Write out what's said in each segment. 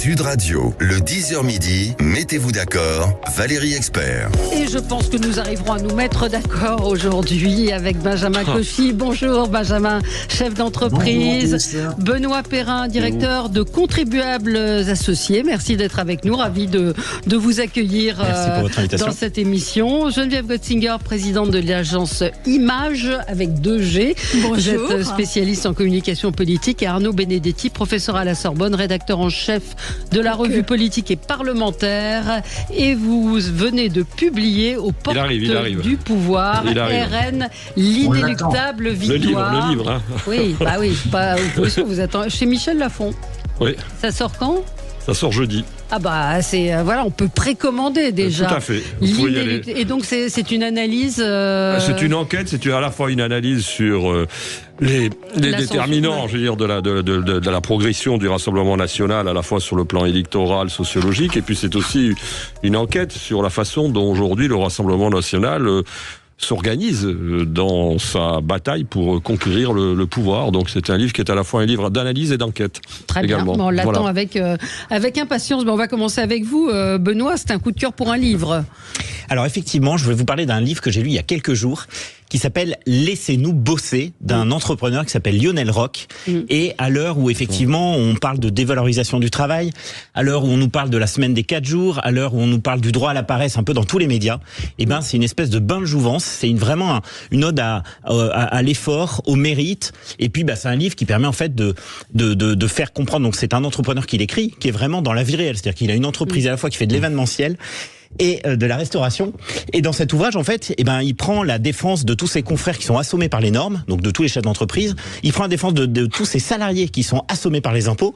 Sud Radio, le 10h midi, mettez-vous d'accord, Valérie Expert. Et je pense que nous arriverons à nous mettre d'accord aujourd'hui avec Benjamin Cauchy. Bonjour Benjamin, chef d'entreprise. Bonjour, Benoît Perrin, directeur de Contribuables Associés. Merci d'être avec nous, ravi de vous accueillir dans cette émission. Geneviève Gotzinger, présidente de l'agence Image avec 2G. Bonjour. Vous êtes spécialiste en communication politique, et Arnaud Benedetti, professeur à la Sorbonne, rédacteur en chef de la revue politique et parlementaire, et vous venez de publier aux portes du pouvoir RN, l'inéluctable victoire. Le livre, hein. Oui, bah oui, vous êtes chez Michel Lafon. Oui. Ça sort quand ? Ça sort jeudi. Ah bah c'est voilà, on peut précommander déjà. Tout à fait. Vous pouvez y aller. Et donc c'est une analyse. C'est une enquête, c'est à la fois une analyse sur les déterminants, je veux dire, de la progression du Rassemblement national, à la fois sur le plan électoral, sociologique, et puis c'est aussi une enquête sur la façon dont aujourd'hui le Rassemblement national s'organise dans sa bataille pour conquérir le pouvoir. Donc c'est un livre qui est à la fois un livre d'analyse et d'enquête. Très également. Bien, on l'attend avec impatience. On va commencer avec vous, Benoît. C'est un coup de cœur pour un livre. Alors effectivement, je vais vous parler d'un livre que j'ai lu il y a quelques jours, qui s'appelle « Laissez-nous bosser » d'un entrepreneur qui s'appelle Lionel Roch. Et à l'heure où effectivement on parle de dévalorisation du travail, à l'heure où on nous parle de la semaine des 4 jours, à l'heure où on nous parle du droit à la paresse un peu dans tous les médias, eh ben c'est une espèce de bain de jouvence. C'est vraiment une ode à l'effort, au mérite. Et puis c'est un livre qui permet en fait de faire comprendre. Donc c'est un entrepreneur qui l'écrit, qui est vraiment dans la vie réelle. C'est-à-dire qu'il a une entreprise à la fois qui fait de l'événementiel et de la restauration. Et dans cet ouvrage, en fait, il prend la défense de tous ses confrères qui sont assommés par les normes, donc de tous les chefs d'entreprise. Il prend la défense de tous ses salariés qui sont assommés par les impôts.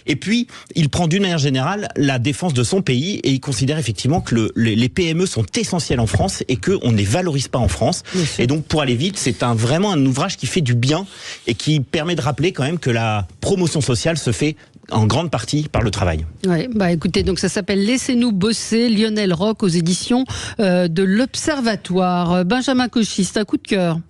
Et puis, il prend d'une manière générale la défense de son pays, et il considère effectivement que les PME sont essentielles en France et qu'on ne les valorise pas en France. Et donc, pour aller vite, c'est vraiment un ouvrage qui fait du bien et qui permet de rappeler quand même que la promotion sociale se fait en grande partie par le travail. Ouais, écoutez, donc ça s'appelle « Laissez-nous bosser », Lionel Roch aux éditions de l'Observatoire. Benjamin Cauchy, c'est un coup de cœur.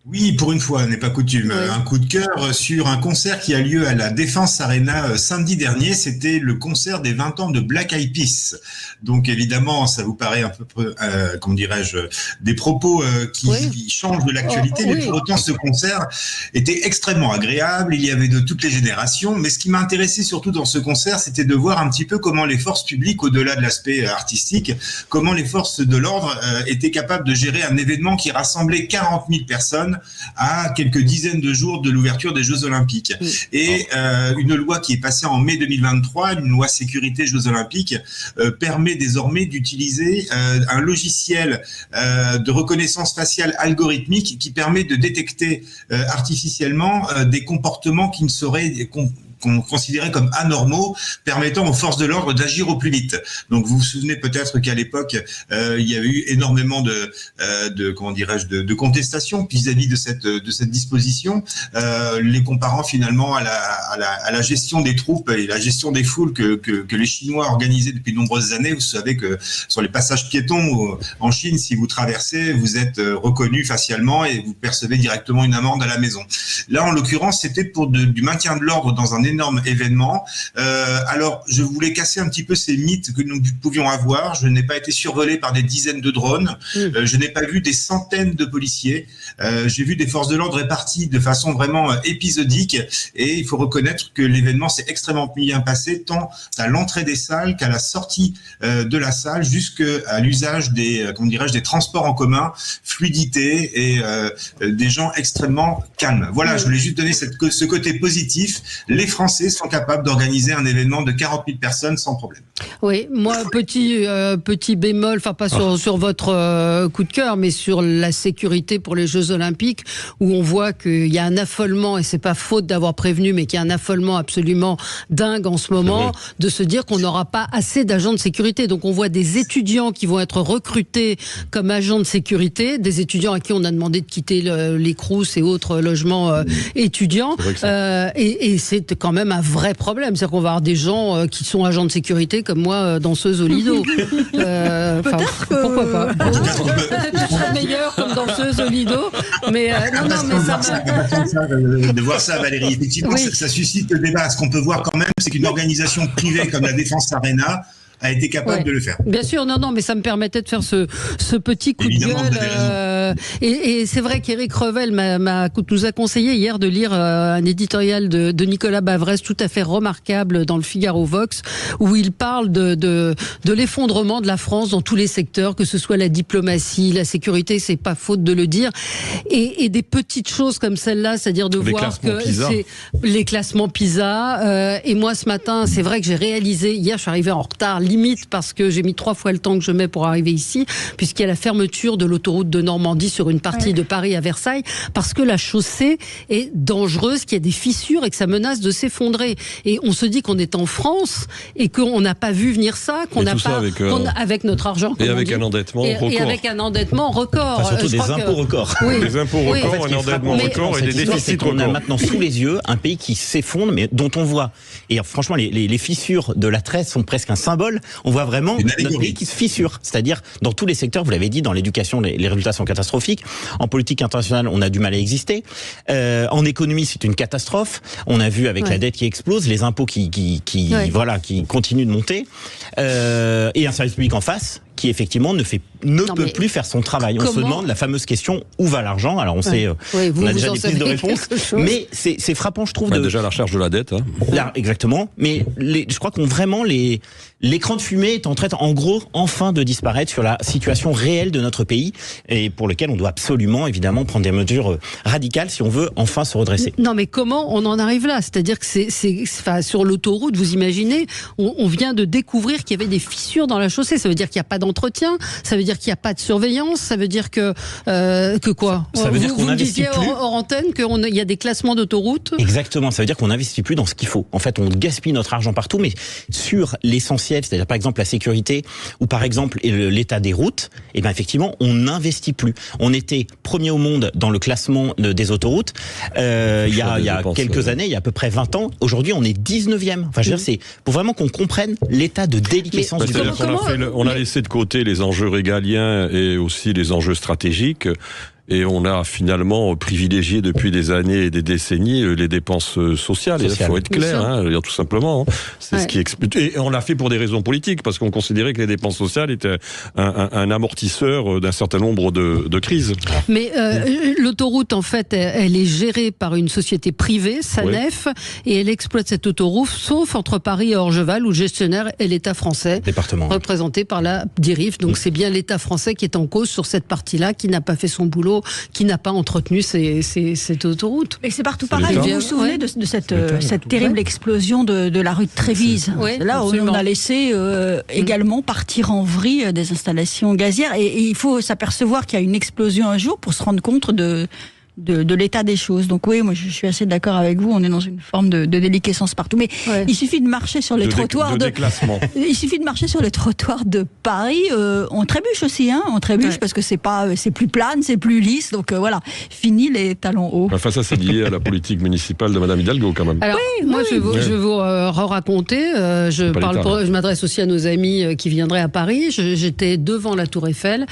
Oui, pour une fois, n'est pas coutume. Oui. Un coup de cœur sur un concert qui a lieu à la Défense Arena samedi dernier. C'était le concert des 20 ans de Black Eyed Peas. Donc évidemment, ça vous paraît un peu, comment dirais-je, des propos qui changent de l'actualité. Mais pour autant, ce concert était extrêmement agréable. Il y avait de toutes les générations. Mais ce qui m'a intéressé surtout dans ce concert, c'était de voir un petit peu comment les forces publiques, au-delà de l'aspect artistique, comment les forces de l'ordre étaient capables de gérer un événement qui rassemblait 40 000 personnes à quelques dizaines de jours de l'ouverture des Jeux Olympiques. Et une loi qui est passée en mai 2023, une loi sécurité Jeux Olympiques, permet désormais d'utiliser un logiciel de reconnaissance faciale algorithmique qui permet de détecter artificiellement des comportements qui ne seraient qu'on considérait comme anormaux, permettant aux forces de l'ordre d'agir au plus vite. Donc vous vous souvenez peut-être qu'à l'époque, il y avait eu énormément de contestations vis-à-vis de cette disposition, les comparant finalement à la gestion des troupes et la gestion des foules que les Chinois organisaient depuis de nombreuses années. Vous savez que sur les passages piétons en Chine, si vous traversez, vous êtes reconnu facialement et vous percevez directement une amende à la maison. Là, en l'occurrence, c'était pour du maintien de l'ordre dans un énorme événement. Alors, je voulais casser un petit peu ces mythes que nous pouvions avoir. Je n'ai pas été survolé par des dizaines de drones. Je n'ai pas vu des centaines de policiers. J'ai vu des forces de l'ordre réparties de façon vraiment épisodique. Et il faut reconnaître que l'événement s'est extrêmement bien passé, tant à l'entrée des salles qu'à la sortie de la salle, jusqu'à l'usage des transports en commun, fluidité et des gens extrêmement calmes. Voilà, je voulais juste donner ce côté positif. Les Français sont capables d'organiser un événement de 40 000 personnes sans problème. Oui, moi, petit bémol, enfin pas sur votre coup de cœur, mais sur la sécurité pour les Jeux Olympiques, où on voit qu'il y a un affolement, et c'est pas faute d'avoir prévenu, mais qu'il y a un affolement absolument dingue en ce moment, de se dire qu'on n'aura pas assez d'agents de sécurité. Donc on voit des étudiants qui vont être recrutés comme agents de sécurité, des étudiants à qui on a demandé de quitter les Crous et autres logements étudiants, et c'est quand même un vrai problème. C'est-à-dire qu'on va avoir des gens qui sont agents de sécurité comme moi, moi danseuse au Lido. Peut-être que... Pourquoi pas. Je serais meilleure comme danseuse au Lido, mais de voir ça, Valérie. Effectivement, ça suscite le débat. Ce qu'on peut voir quand même, c'est qu'une organisation privée comme la Défense Arena a été capable de le faire. Bien sûr, non, mais ça me permettait de faire ce petit coup Évidemment, de gueule. Et c'est vrai qu'Éric Revel nous a conseillé hier de lire un éditorial de Nicolas Bavrez tout à fait remarquable dans le Figaro Vox, où il parle de l'effondrement de la France dans tous les secteurs, que ce soit la diplomatie, la sécurité, c'est pas faute de le dire, et des petites choses comme celle-là, c'est-à-dire de voir que c'est les classements PISA. Et moi, ce matin, c'est vrai que j'ai réalisé, hier, je suis arrivée en retard, limite parce que j'ai mis 3 fois le temps que je mets pour arriver ici, puisqu'il y a la fermeture de l'autoroute de Normandie sur une partie de Paris à Versailles, parce que la chaussée est dangereuse, qu'il y a des fissures et que ça menace de s'effondrer. Et on se dit qu'on est en France et qu'on n'a pas vu venir ça, qu'on n'a pas avec notre argent. Et avec un endettement record. Et avec un endettement record. Enfin, surtout des impôts records. Oui. Des impôts records, un endettement record et des déficits records. On a maintenant sous les yeux un pays qui s'effondre, mais dont on voit. Et franchement, les fissures de la Tresse sont presque un symbole. On voit vraiment notre pays qui se fissure. C'est-à-dire, dans tous les secteurs, vous l'avez dit, dans l'éducation, les résultats sont catastrophiques. En politique internationale, on a du mal à exister. En économie, c'est une catastrophe. On a vu avec la dette qui explose, les impôts qui continuent de monter, et un service public en face qui effectivement ne peut plus faire son travail. On se demande la fameuse question, où va l'argent? Alors on sait, on a déjà des pistes de réponse, mais c'est frappant, je trouve. Déjà la recherche de la dette. Là, exactement. Mais je crois qu'on vraiment l'écran de fumée est en train, en gros, enfin de disparaître sur la situation réelle de notre pays, et pour lequel on doit absolument, évidemment, prendre des mesures radicales si on veut enfin se redresser. Non, mais comment on en arrive là? C'est-à-dire que sur l'autoroute, vous imaginez, on vient de découvrir qu'il y avait des fissures dans la chaussée. Ça veut dire qu'il n'y a pas d'entretien, ça veut dire qu'il n'y a pas de surveillance, ça veut dire que quoi? Ça veut dire qu'on n'investit plus. Hors antenne qu'il y a des classements d'autoroute. Exactement, ça veut dire qu'on n'investit plus dans ce qu'il faut. En fait, on gaspille notre argent partout, mais sur l'essentiel, c'est-à-dire par exemple la sécurité ou par exemple l'état des routes, et bien effectivement, on n'investit plus. On était premier au monde dans le classement des autoroutes il y a quelques années, il y a à peu près 20 ans. Aujourd'hui, on est 19e. Enfin, je veux dire, c'est pour vraiment qu'on comprenne l'état de déliquescence du pays. On a laissé de côté les enjeux régaliens et aussi les enjeux stratégiques. Et on a finalement privilégié depuis des années et des décennies les dépenses sociales. Il faut être clair, tout simplement. C'est ce qui explique. Et on l'a fait pour des raisons politiques, parce qu'on considérait que les dépenses sociales étaient un amortisseur d'un certain nombre de crises. Mais l'autoroute, en fait, elle est gérée par une société privée, Sanef, et elle exploite cette autoroute, sauf entre Paris et Orgeval, où le gestionnaire est l'État français, représenté par la DIRIF. Donc c'est bien l'État français qui est en cause sur cette partie-là, qui n'a pas fait son boulot, qui n'a pas entretenu cette autoroute. Et c'est partout pareil. Vous vous souvenez de cette terrible explosion de la rue de Trévise? Là, absolument. On a laissé également partir en vrille des installations gazières. Et il faut s'apercevoir qu'il y a une explosion un jour pour se rendre compte de l'état des choses. Donc oui, moi je suis assez d'accord avec vous, on est dans une forme de déliquescence partout. Mais il suffit de marcher sur les trottoirs il suffit de marcher sur les trottoirs de Paris, on trébuche aussi, on trébuche parce que c'est plus plane, c'est plus lisse, donc voilà, fini les talons hauts. Enfin ça c'est lié à la politique municipale de Madame Hidalgo quand même. Alors moi je vais vous raconter, je m'adresse aussi à nos amis qui viendraient à Paris, j'étais devant la Tour Eiffel,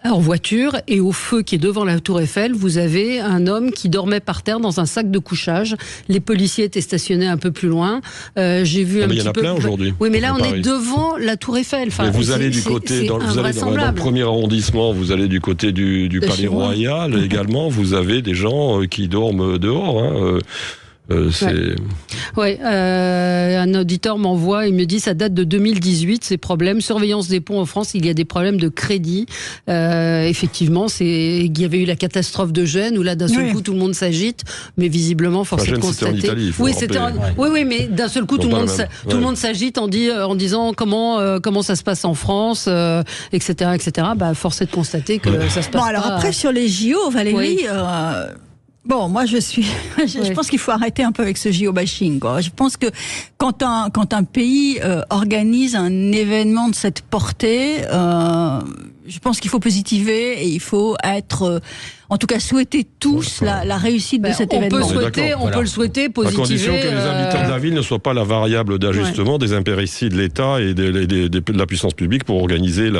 en voiture, et au feu qui est devant la Tour Eiffel, vous avez un homme qui dormait par terre dans un sac de couchage. Les policiers étaient stationnés un peu plus loin. J'ai vu un petit peu. Il y en a plein aujourd'hui. Oui, mais là on est devant la Tour Eiffel. Enfin, vous allez du côté, dans le premier arrondissement, vous allez du côté du Palais Royal également. Vous avez des gens qui dorment dehors. Un auditeur m'envoie, il me dit ça date de 2018 ces problèmes, surveillance des ponts en France, il y a des problèmes de crédit. Effectivement, il y avait eu la catastrophe de Gênes où là d'un seul coup tout le monde s'agite, mais visiblement force est de constater. C'était en Italie, oui, mais d'un seul coup tout le monde s'agite en disant comment ça se passe en France, etc. Bah force est de constater que ça se passe. Bon, alors après sur les JO, Valérie. Bon, moi je pense qu'il faut arrêter un peu avec ce JO-bashing, quoi. Je pense que quand un pays organise un événement de cette portée, je pense qu'il faut positiver et il faut être en tout cas souhaiter tous la réussite de cet événement. On peut le souhaiter, positiver. À condition que les habitants de la ville ne soient pas la variable d'ajustement des impérities de l'État et de la puissance publique pour organiser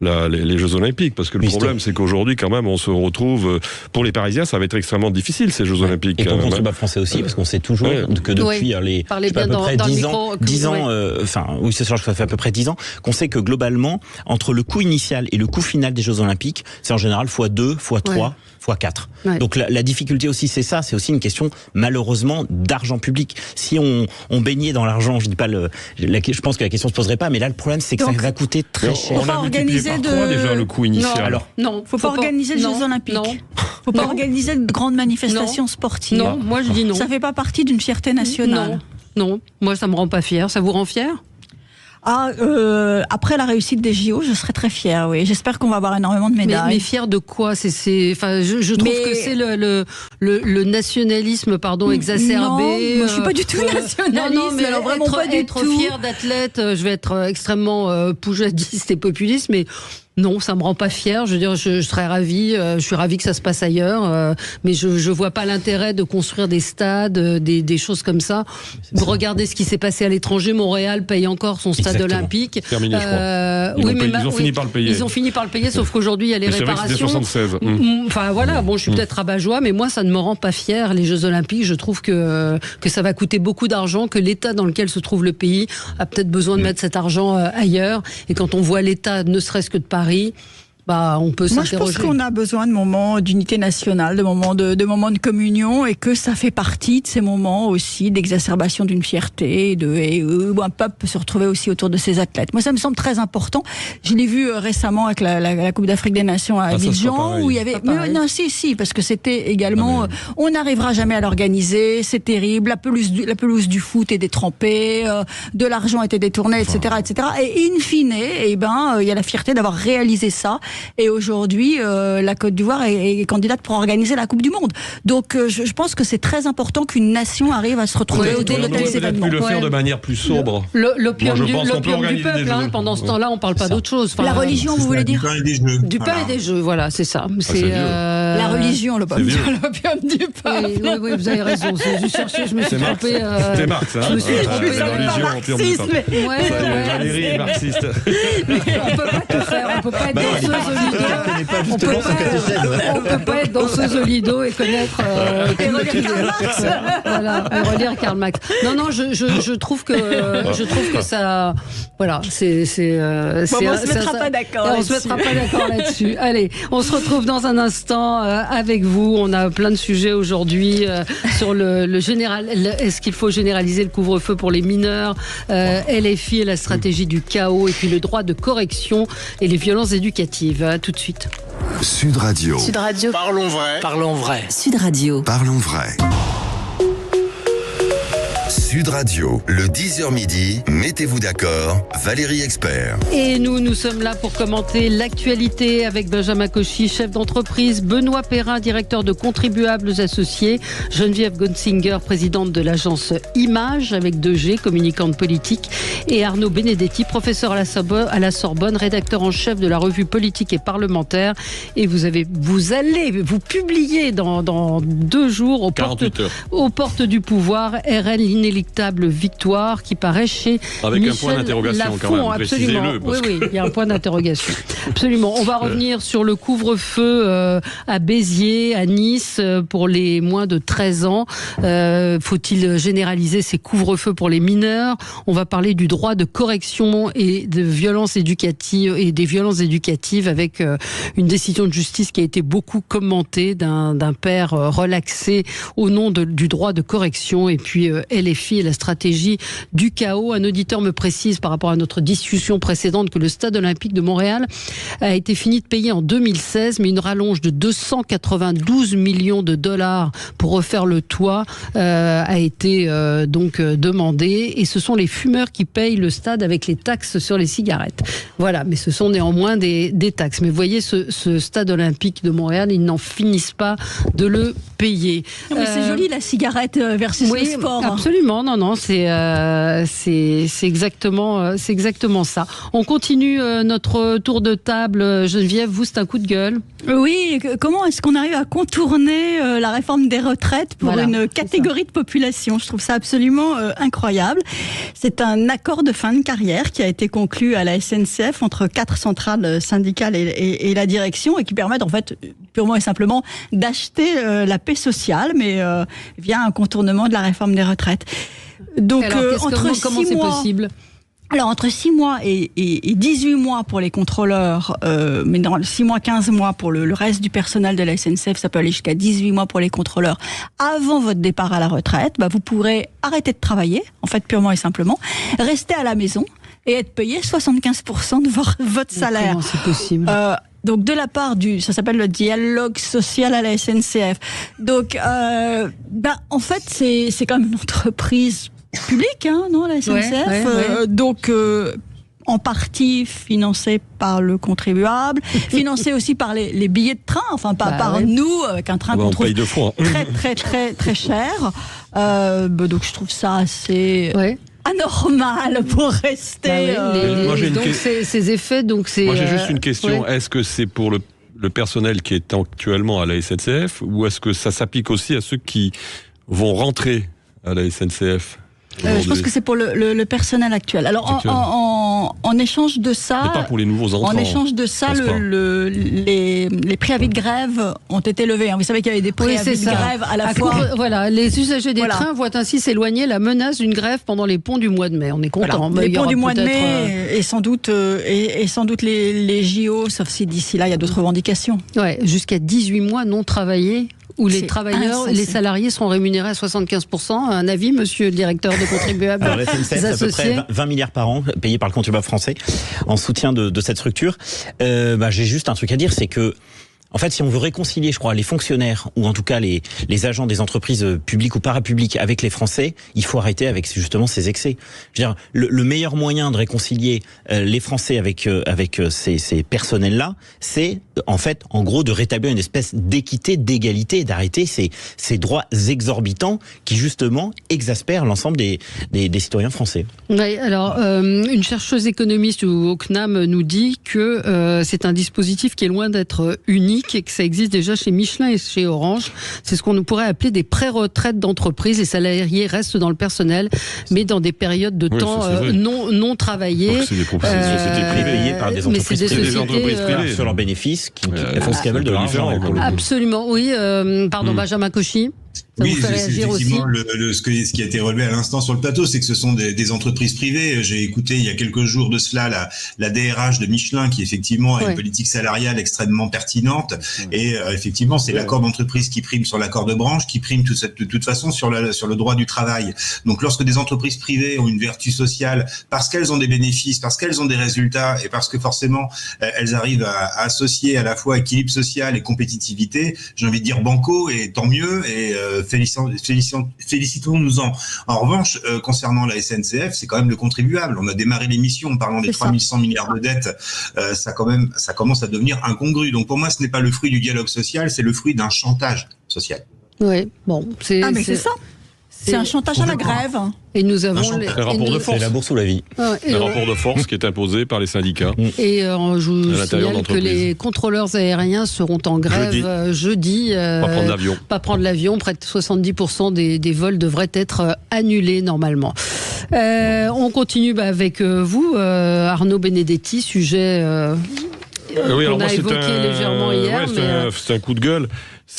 les Jeux Olympiques, parce que le problème c'est qu'aujourd'hui quand même on se retrouve, pour les Parisiens ça va être extrêmement difficile ces Jeux Olympiques. Et pour le contribuable français aussi, parce qu'on sait toujours que depuis à peu près 10 ans, ça fait à peu près 10 ans, qu'on sait que globalement, entre le coût initial et le coût final des Jeux Olympiques, c'est en général x2, x3, x4. Ouais. Donc la difficulté aussi c'est ça, c'est aussi une question malheureusement d'argent public. Si on baignait dans l'argent, je dis pas je pense que la question se poserait pas, mais là le problème c'est que ça va coûter très cher. On a multiplié par 3 déjà le coût initial. Faut pas organiser les Jeux Olympiques. Faut pas organiser de grandes manifestations sportives. Non, moi je dis non. Ça fait pas partie d'une fierté nationale. Non, moi ça me rend pas fière. Ça vous rend fière ? Après la réussite des JO, je serais très fière, oui. J'espère qu'on va avoir énormément de médailles. Mais fière de quoi ? Je trouve que c'est le nationalisme, exacerbé. Non, moi, je suis pas du tout nationaliste. Non, mais alors vraiment être fière d'athlète, je vais être extrêmement poujadiste et populiste, mais non, ça me rend pas fière. Je veux dire, je serais ravie. Je suis ravie que ça se passe ailleurs, mais je vois pas l'intérêt de construire des stades, des choses comme ça. Regardez ce qui s'est passé à l'étranger. Montréal paye encore son stade olympique. Terminé, je crois. Ils ont fini par le payer. Ils ont fini par le payer, sauf qu'aujourd'hui il y a les réparations. C'est vrai que c'était 76. Enfin voilà, bon, je suis peut-être rabat-joie, mais moi ça ne me rend pas fière. Les Jeux Olympiques, je trouve que ça va coûter beaucoup d'argent, que l'État dans lequel se trouve le pays a peut-être besoin de mettre cet argent ailleurs. Et quand on voit l'État, ne serait-ce que de Paris, on peut s'interroger. Moi, je pense qu'on a besoin de moments d'unité nationale, de moments de communion, et que ça fait partie de ces moments aussi d'exacerbation d'une fierté, où un peuple peut se retrouver aussi autour de ses athlètes. Moi, ça me semble très important. Je l'ai vu récemment avec la Coupe d'Afrique des Nations à Abidjan, où il y avait. Non, si, parce que c'était également. On n'arrivera jamais à l'organiser. C'est terrible. La pelouse du foot est détrempée, de l'argent a été détourné, etc., etc. Et in fine, il y a la fierté d'avoir réalisé ça. Et aujourd'hui, la Côte d'Ivoire est candidate pour organiser la Coupe du Monde. Donc, je pense que c'est très important qu'une nation arrive à se retrouver autour de tels événements. On peut le faire de manière plus sobre. L'opium du peuple. Pendant ce temps-là, on ne parle pas d'autre chose. La religion, vous voulez dire ? Du pain et des jeux, voilà, c'est ça. C'est la religion, l'opium du peuple. Oui, vous avez raison. J'ai cherché, je me suis trompée. C'était Marx, hein. Je me suis trompée. La religion, l'opium du peuple. Valérie est marxiste. On ne peut pas tout faire. On ne peut pas être danseuse au lido. On peut pas être danseuse au lido et connaître et relire Karl Marx. Voilà, et relire Karl Marx. Non, je trouve que ça, voilà, c'est. On se mettra pas d'accord. On se mettra pas d'accord là-dessus. Allez, on se retrouve dans un instant avec vous. On a plein de sujets aujourd'hui sur le général. Est-ce qu'il faut généraliser le couvre-feu pour les mineurs, LFI et la stratégie du chaos, et puis le droit de correction et les violences éducatives. Tout de suite. Sud Radio. Sud Radio. Parlons vrai. Parlons vrai. Sud Radio. Parlons vrai. Sud Radio, le 10h midi, mettez-vous d'accord, Valérie Expert. Et nous sommes là pour commenter l'actualité avec Benjamin Cauchy, chef d'entreprise, Benoît Perrin, directeur de Contribuables Associés, Geneviève Gonsinger, présidente de l'agence Image avec 2G, communicante politique, et Arnaud Benedetti, professeur à la Sorbonne, rédacteur en chef de la revue politique et parlementaire. Et vous publiez dans 2 jours aux portes du pouvoir, RN l'inéluctable victoire, qui paraît chez avec Michel un point d'interrogation Lafont, quand même, absolument. Oui, il y a un point d'interrogation. Absolument. On va revenir sur le couvre-feu à Béziers, à Nice, pour les moins de 13 ans. Faut-il généraliser ces couvre-feux pour les mineurs ? On va parler du droit de correction et de violences éducatives et des violences éducatives avec une décision de justice qui a été beaucoup commentée d'un père relaxé au nom du droit de correction, et puis LFI et la stratégie du chaos. Un auditeur me précise par rapport à notre discussion précédente que le stade olympique de Montréal a été fini de payer en 2016, mais une rallonge de 292 millions de dollars pour refaire le toit a été donc demandée, et ce sont les fumeurs qui payent le stade avec les taxes sur les cigarettes. Voilà, mais ce sont néanmoins des taxes. Mais vous voyez, ce stade olympique de Montréal, ils n'en finissent pas de le payer. Non, mais c'est joli la cigarette versus le sport. Absolument. non, c'est exactement ça. On continue notre tour de table. Geneviève, vous, c'est un coup de gueule. Oui, comment est-ce qu'on arrive à contourner la réforme des retraites pour une catégorie de population? Je trouve ça absolument incroyable. C'est un accord de fin de carrière qui a été conclu à la SNCF entre 4 centrales syndicales et la direction, et qui permettent en fait purement et simplement d'acheter la paix sociale, mais via un contournement de la réforme des retraites. Donc, comment c'est possible? Alors, entre 6 mois et 18 mois pour les contrôleurs, mais dans 6 mois, 15 mois pour le reste du personnel de la SNCF, ça peut aller jusqu'à 18 mois pour les contrôleurs, avant votre départ à la retraite, vous pourrez arrêter de travailler, en fait, purement et simplement, rester à la maison et être payé 75% de votre salaire. Comment c'est possible? Donc de la part ça s'appelle le dialogue social à la SNCF. Donc en fait c'est quand même une entreprise publique, non, la SNCF. Ouais. Donc en partie financée par le contribuable, financée aussi par les billets de train, enfin pas par nous, avec un train qu'on trouve très cher. Donc je trouve ça assez anormal pour rester. Ces effets, c'est. Moi j'ai juste une question. Est-ce que c'est pour le personnel qui est actuellement à la SNCF, ou est-ce que ça s'applique aussi à ceux qui vont rentrer à la SNCF? Je pense que c'est pour le personnel actuel. Alors en échange de ça, mais pas pour les nouveaux entrants. En échange de ça, les préavis de grève ont été levés. Vous savez qu'il y avait des préavis de grève à la fois. Voilà, les usagers des trains voient ainsi s'éloigner la menace d'une grève pendant les ponts du mois de mai. On est content. Les ponts du mois de mai et sans doute les JO, sauf si d'ici là il y a d'autres revendications. Ouais, jusqu'à 18 mois non travaillés, où les travailleurs, les salariés seront rémunérés à 75%. Un avis, monsieur le directeur de contribuables associés? Alors, la SNCF, c'est à peu près 20 milliards par an payés par le contribuable français en soutien de cette structure. J'ai juste un truc à dire, c'est que en fait, si on veut réconcilier, je crois, les fonctionnaires, ou en tout cas les agents des entreprises publiques ou parapubliques avec les Français, il faut arrêter avec justement ces excès. Je veux dire, le meilleur moyen de réconcilier les Français avec ces personnels-là, c'est en fait, en gros, de rétablir une espèce d'équité, d'égalité, d'arrêter ces droits exorbitants qui justement exaspèrent l'ensemble des citoyens français. Oui, alors une chercheuse économiste au CNAM nous dit que c'est un dispositif qui est loin d'être unique, et que ça existe déjà chez Michelin et chez Orange. C'est ce qu'on pourrait appeler des pré-retraites d'entreprise. Les salariés restent dans le personnel, mais dans des périodes de temps non travaillées. C'est des sociétés privées par des entreprises privées sur leurs bénéfices qui font ce qu'elles veulent de l'argent. Absolument, oui. Pardon, Benjamin Cauchy. Ça oui, c'est effectivement ce qui a été relevé à l'instant sur le plateau, c'est que ce sont des entreprises privées. J'ai écouté il y a quelques jours de cela la DRH de Michelin, qui effectivement a une politique salariale extrêmement pertinente. Et effectivement, c'est l'accord d'entreprise qui prime sur l'accord de branche, qui prime de toute façon sur le droit du travail. Donc lorsque des entreprises privées ont une vertu sociale, parce qu'elles ont des bénéfices, parce qu'elles ont des résultats, et parce que forcément elles arrivent à associer à la fois équilibre social et compétitivité, j'ai envie de dire banco, et tant mieux, et félicitons-nous-en. En revanche, concernant la SNCF, c'est quand même le contribuable. On a démarré l'émission en parlant des 3100 milliards de dettes. Ça commence à devenir incongru. Donc pour moi, ce n'est pas le fruit du dialogue social, c'est le fruit d'un chantage social. Oui, bon. Mais c'est ça. C'est un chantage à la grève. Et nous avons un rapport de force. C'est la bourse ou la vie. Un rapport de force qui est imposé par les syndicats. Et je vous signale que les contrôleurs aériens seront en grève jeudi. Pas prendre l'avion. Près de 70% des vols devraient être annulés normalement. On continue avec vous, Arnaud Benedetti, sujet qu'on a évoqué légèrement hier. C'est un coup de gueule.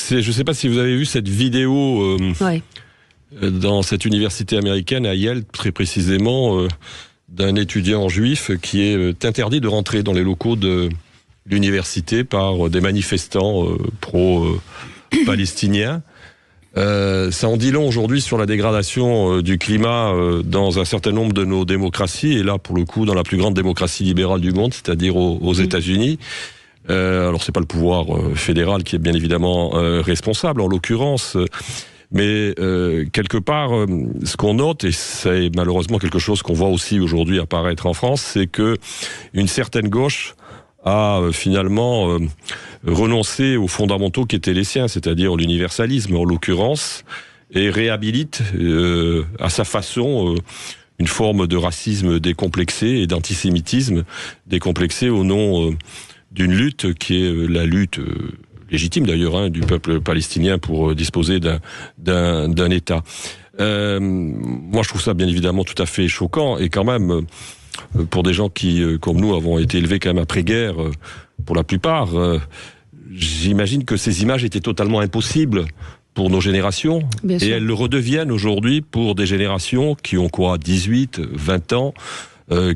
Je ne sais pas si vous avez vu cette vidéo dans cette université américaine à Yale, très précisément, d'un étudiant juif qui est interdit de rentrer dans les locaux de l'université par des manifestants pro-palestiniens. Ça en dit long aujourd'hui sur la dégradation du climat dans un certain nombre de nos démocraties, et là pour le coup dans la plus grande démocratie libérale du monde, c'est-à-dire aux États-Unis. Alors c'est pas le pouvoir fédéral qui est bien évidemment responsable en l'occurrence, mais quelque part ce qu'on note, et c'est malheureusement quelque chose qu'on voit aussi aujourd'hui apparaître en France, c'est que une certaine gauche a finalement renoncé aux fondamentaux qui étaient les siens, c'est-à-dire l'universalisme en l'occurrence, et réhabilite à sa façon une forme de racisme décomplexé et d'antisémitisme décomplexé au nom d'une lutte qui est la lutte légitime d'ailleurs du peuple palestinien pour disposer d'un État. Moi je trouve ça bien évidemment tout à fait choquant et quand même pour des gens qui comme nous avons été élevés quand même après-guerre pour la plupart, j'imagine que ces images étaient totalement impossibles pour nos générations, et elles le redeviennent aujourd'hui pour des générations qui ont 18, 20 ans,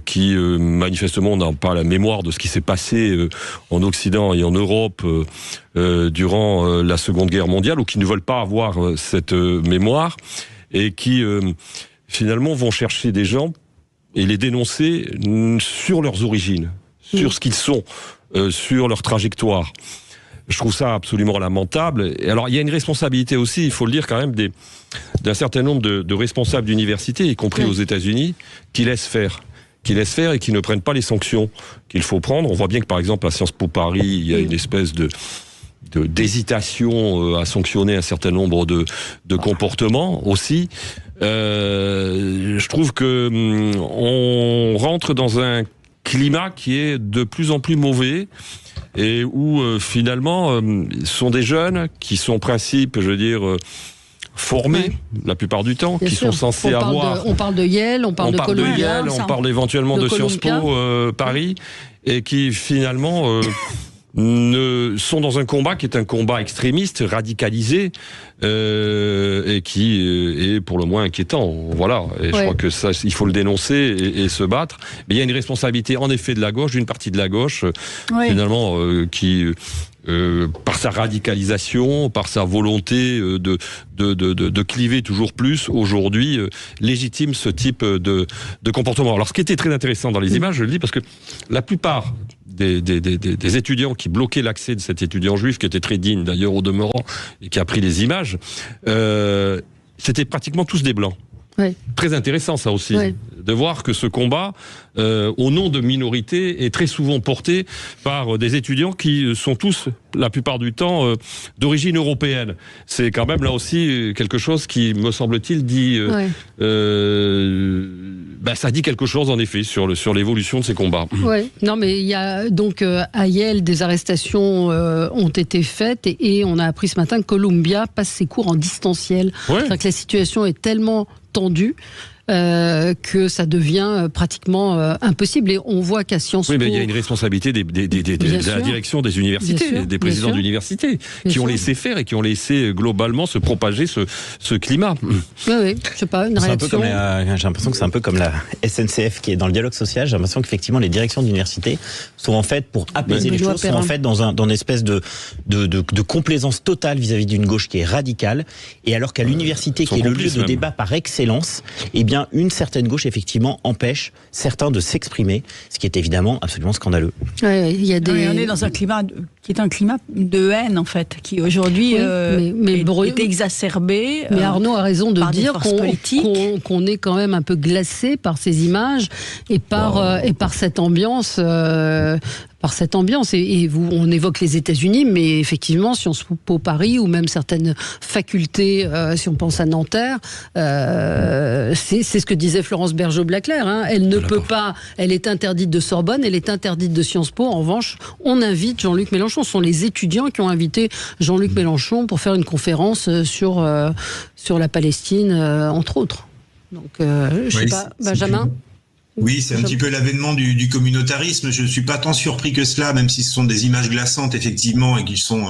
qui manifestement n'ont pas la mémoire de ce qui s'est passé en Occident et en Europe durant la Seconde Guerre mondiale, ou qui ne veulent pas avoir cette mémoire, et qui finalement vont chercher des gens et les dénoncer sur leurs origines, sur ce qu'ils sont, sur leur trajectoire. Je trouve ça absolument lamentable. Et alors, il y a une responsabilité aussi, il faut le dire quand même, d'un certain nombre de responsables d'universités, y compris aux États-Unis, qui laissent faire et qui ne prennent pas les sanctions qu'il faut prendre. On voit bien que, par exemple, à Sciences Po Paris, il y a une espèce d'hésitation à sanctionner un certain nombre de comportements aussi. Je trouve que on rentre dans un climat qui est de plus en plus mauvais, et où finalement sont des jeunes qui sont en principe, je veux dire, formés la plupart du temps, sont censés avoir... On parle de Yale, on parle de Columbia. On parle éventuellement de Sciences Po Paris, et qui finalement... sont dans un combat qui est un combat extrémiste, radicalisé, et qui est pour le moins inquiétant. Voilà. Et je crois que ça, il faut le dénoncer et se battre. Mais il y a une responsabilité, en effet, de la gauche, d'une partie de la gauche, finalement, qui... par sa radicalisation, par sa volonté de cliver toujours plus, aujourd'hui, légitime ce type de comportement. Alors, ce qui était très intéressant dans les images, je le dis parce que la plupart des étudiants qui bloquaient l'accès de cet étudiant juif, qui était très digne d'ailleurs au demeurant, et qui a pris les images, c'était pratiquement tous des blancs. Très intéressant ça aussi, de voir que ce combat, au nom de minorités, est très souvent porté par des étudiants qui sont tous, la plupart du temps, d'origine européenne. C'est quand même là aussi quelque chose qui, me semble-t-il, dit... ça dit quelque chose en effet sur l'évolution de ces combats. Non, mais il y a donc à Yale des arrestations ont été faites, et on a appris ce matin que Columbia passe ses cours en distanciel. C'est-à-dire que la situation est tellement tendue que ça devient pratiquement impossible. Et on voit qu'à Sciences Po... Oui, mais il y a une responsabilité de la direction des universités, des présidents d'universités, qui ont laissé faire et qui ont laissé globalement se propager ce climat. Oui, je sais pas, une réaction... J'ai l'impression que c'est un peu comme la SNCF qui est dans le dialogue social. J'ai l'impression qu'effectivement les directions d'université sont en fait, pour apaiser les choses, sont en fait dans une espèce de complaisance totale vis-à-vis d'une gauche qui est radicale, et alors qu'à l'université, qui est le lieu de débat par excellence, eh bien une certaine gauche effectivement empêche certains de s'exprimer, ce qui est évidemment absolument scandaleux. On est dans un climat qui est un climat de haine en fait, qui aujourd'hui est exacerbé. Mais Arnaud a raison de dire qu'on est quand même un peu glacé par ces images et par cette ambiance. Et on évoque les États-Unis, mais effectivement, Sciences Po Paris ou même certaines facultés, si on pense à Nanterre, c'est ce que disait Florence Bergeau-Blaclair. Elle ne peut pas, elle est interdite de Sorbonne, elle est interdite de Sciences Po. En revanche, on invite Jean-Luc Mélenchon. Ce sont les étudiants qui ont invité Jean-Luc Mélenchon pour faire une conférence sur la Palestine, entre autres. Donc, je sais pas, Benjamin. Oui, c'est un petit peu l'avènement du communautarisme. Je ne suis pas tant surpris que cela, même si ce sont des images glaçantes effectivement, et qu'ils sont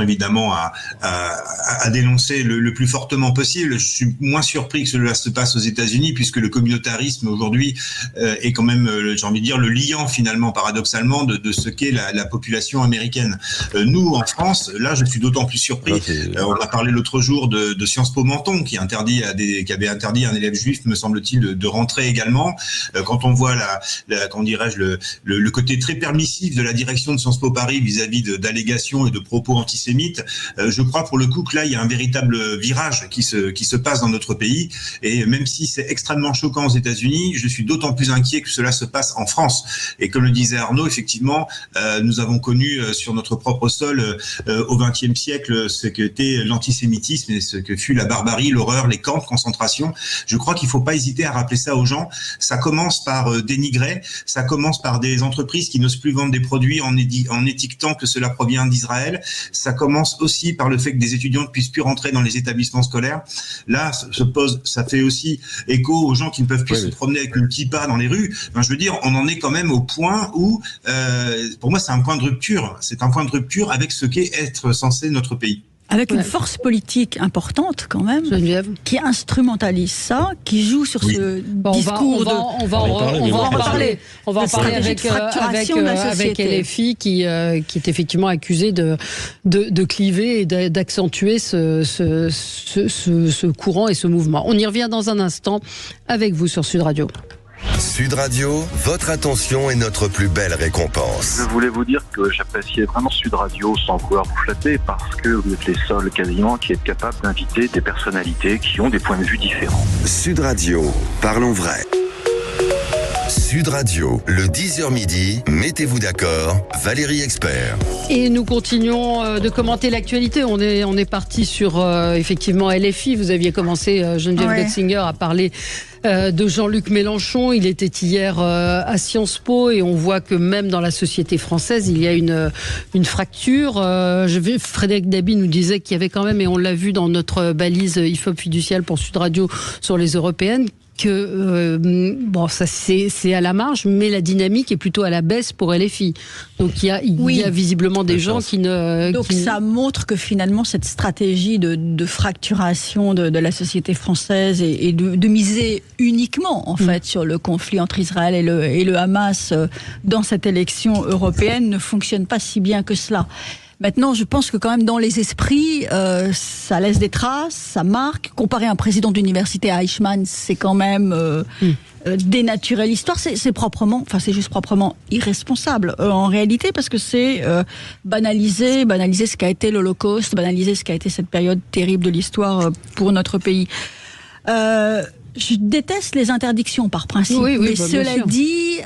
évidemment à dénoncer le plus fortement possible. Je suis moins surpris que cela se passe aux États-Unis, puisque le communautarisme aujourd'hui est quand même, j'ai envie de dire, le liant finalement, paradoxalement, de ce qu'est la population américaine. Nous, en France, là, je suis d'autant plus surpris. On a parlé l'autre jour de Sciences Po Menton, qui avait interdit à un élève juif, me semble-t-il, de rentrer également. Quand on voit comment dirais-je, le côté très permissif de la direction de Sciences Po Paris vis-à-vis d'allégations et de propos antisémites, je crois pour le coup que là, il y a un véritable virage qui se passe dans notre pays. Et même si c'est extrêmement choquant aux États-Unis, je suis d'autant plus inquiet que cela se passe en France. Et comme le disait Arnaud, effectivement, nous avons connu sur notre propre sol au XXe siècle ce qu'était l'antisémitisme et ce que fut la barbarie, l'horreur, les camps de concentration. Je crois qu'il ne faut pas hésiter à rappeler ça aux gens. Ça commence par dénigrer, ça commence par des entreprises qui n'osent plus vendre des produits en étiquetant que cela provient d'Israël. Ça commence aussi par le fait que des étudiants ne puissent plus rentrer dans les établissements scolaires. Là, ça fait aussi écho aux gens qui ne peuvent plus se promener avec une kippa dans les rues. Enfin, je veux dire, on en est quand même au point où, pour moi, c'est un point de rupture. C'est un point de rupture avec ce qu'est être censé notre pays. Avec une force politique importante quand même, qui instrumentalise ça, qui joue sur ce discours on va en parler. On va en parler avec LFI qui est effectivement accusé de cliver et d'accentuer ce courant et ce mouvement. On y revient dans un instant avec vous sur Sud Radio. Sud Radio, votre attention est notre plus belle récompense. Je voulais vous dire que j'appréciais vraiment Sud Radio sans vouloir vous flatter parce que vous êtes les seuls quasiment qui êtes capables d'inviter des personnalités qui ont des points de vue différents. Sud Radio, parlons vrai. Sud Radio, le 10h midi, mettez-vous d'accord, Valérie Expert. Et nous continuons de commenter l'actualité. On est parti sur effectivement LFI. Vous aviez commencé, Geneviève Betzinger, à parler de Jean-Luc Mélenchon. Il était hier à Sciences Po et on voit que même dans la société française, il y a une fracture. Frédéric Dabi nous disait qu'il y avait quand même, et on l'a vu dans notre balise IFOP fiduciale pour Sud Radio sur les européennes, que ça c'est à la marge, mais la dynamique est plutôt à la baisse pour LFI. Donc il y a visiblement des gens qui ne. Donc ça montre que finalement cette stratégie de fracturation de la société française et de miser uniquement en fait sur le conflit entre Israël et le Hamas dans cette élection européenne ne fonctionne pas si bien que cela. Maintenant, je pense que quand même dans les esprits, ça laisse des traces, ça marque. Comparer un président d'université à Eichmann, c'est quand même dénaturer l'histoire. C'est juste proprement irresponsable en réalité, parce que c'est banaliser ce qu'a été l'Holocauste, banaliser ce qu'a été cette période terrible de l'histoire pour notre pays. Je déteste les interdictions par principe, mais cela dit,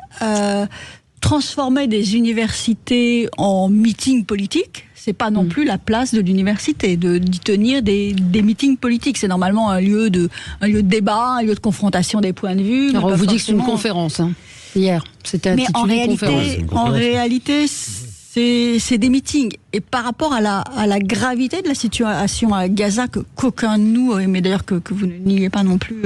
transformer des universités en meetings politiques, c'est pas non plus la place de l'université d'y tenir des meetings politiques. C'est normalement un lieu de débat, un lieu de confrontation des points de vue. Alors on vous dit que c'est une conférence. Hier, c'était intitulé conférence. En réalité, c'est des meetings. Et par rapport à la gravité de la situation à Gaza, qu'aucun de nous, mais d'ailleurs que vous ne niez pas non plus,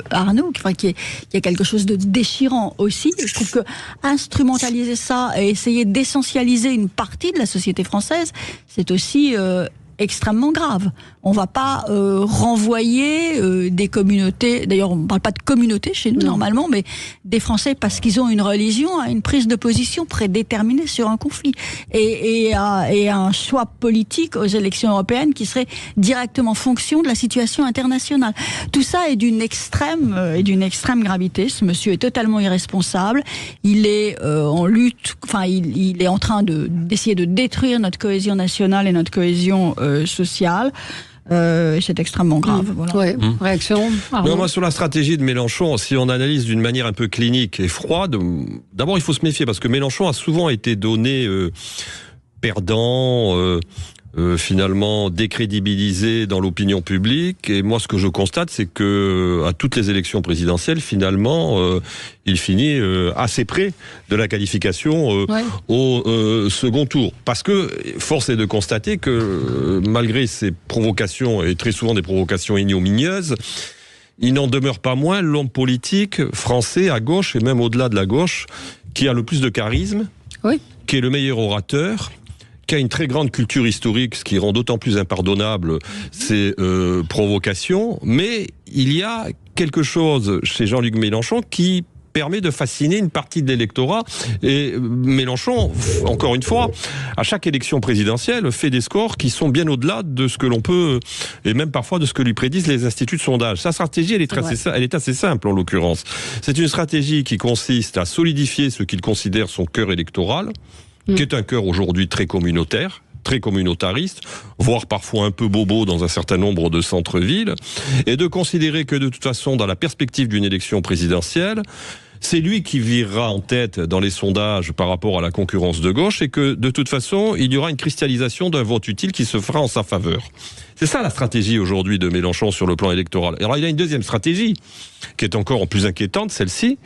Arnaud, qu'il y a quelque chose de déchirant aussi. Je trouve que instrumentaliser ça et essayer d'essentialiser une partie de la société française, c'est aussi extrêmement grave. On ne va pas renvoyer des communautés, d'ailleurs on ne parle pas de communauté chez nous normalement, mais des Français parce qu'ils ont une religion à une prise de position prédéterminée sur un conflit et à un choix politique aux élections européennes qui serait directement fonction de la situation internationale. Tout ça est d'une extrême gravité. Ce monsieur est totalement irresponsable. Il est en lutte, il est en train d'essayer de détruire notre cohésion nationale et notre cohésion sociale. C'est extrêmement grave. Voilà. Réaction moi, sur la stratégie de Mélenchon, si on analyse d'une manière un peu clinique et froide, d'abord il faut se méfier parce que Mélenchon a souvent été donné perdant, finalement décrédibilisé dans l'opinion publique. Et moi, ce que je constate, c'est que à toutes les élections présidentielles, finalement, il finit assez près de la qualification au second tour. Parce que force est de constater que malgré ces provocations, et très souvent des provocations ignominieuses, il n'en demeure pas moins l'homme politique français à gauche, et même au-delà de la gauche, qui a le plus de charisme, qui est le meilleur orateur, qui a une très grande culture historique, ce qui rend d'autant plus impardonnable ces provocations. Mais il y a quelque chose chez Jean-Luc Mélenchon qui permet de fasciner une partie de l'électorat. Et Mélenchon, encore une fois, à chaque élection présidentielle, fait des scores qui sont bien au-delà de ce que l'on peut, et même parfois de ce que lui prédisent les instituts de sondage. Sa stratégie, elle est assez simple en l'occurrence. C'est une stratégie qui consiste à solidifier ce qu'il considère son cœur électoral, qui est un cœur aujourd'hui très communautaire, très communautariste, voire parfois un peu bobo dans un certain nombre de centres-villes, et de considérer que de toute façon, dans la perspective d'une élection présidentielle, c'est lui qui virera en tête dans les sondages par rapport à la concurrence de gauche, et que de toute façon, il y aura une cristallisation d'un vote utile qui se fera en sa faveur. C'est ça la stratégie aujourd'hui de Mélenchon sur le plan électoral. Alors il a une deuxième stratégie, qui est encore plus inquiétante, celle-ci.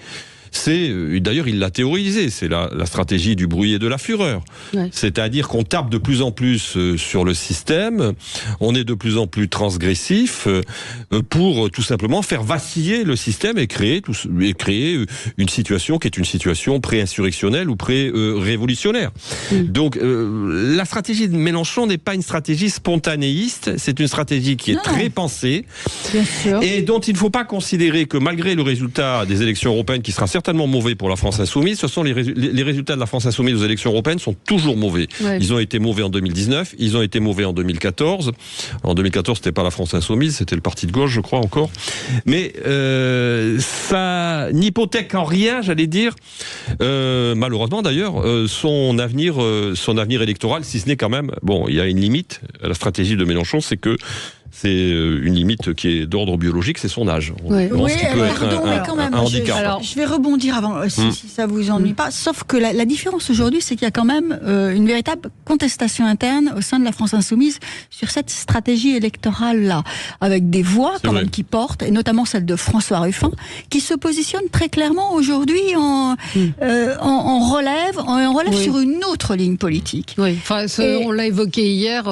D'ailleurs, il l'a théorisé, c'est la stratégie du bruit et de la fureur. Ouais. C'est-à-dire qu'on tape de plus en plus sur le système, on est de plus en plus transgressif pour tout simplement faire vaciller le système et créer une situation qui est une situation pré-insurrectionnelle ou pré-révolutionnaire. Donc, la stratégie de Mélenchon n'est pas une stratégie spontanéiste, c'est une stratégie qui est très pensée et dont il ne faut pas considérer que malgré le résultat des élections européennes qui sera certainement mauvais pour la France insoumise, ce sont les résultats de la France insoumise aux élections européennes sont toujours mauvais. Ouais. Ils ont été mauvais en 2019, ils ont été mauvais en 2014. En 2014, c'était pas la France insoumise, c'était le parti de gauche, je crois encore. Mais ça n'hypothèque en rien, j'allais dire, malheureusement d'ailleurs, son avenir électoral, si ce n'est quand même, bon, il y a une limite à la stratégie de Mélenchon, c'est que c'est une limite qui est d'ordre biologique, c'est son âge. Oui, un handicap. Alors, je vais rebondir avant, si ça vous ennuie pas. Sauf que la différence aujourd'hui, c'est qu'il y a quand même une véritable contestation interne au sein de la France insoumise sur cette stratégie électorale-là, avec des voix quand même qui portent, et notamment celle de François Ruffin, qui se positionne très clairement aujourd'hui en relève sur une autre ligne politique. Oui, enfin, on l'a évoqué hier.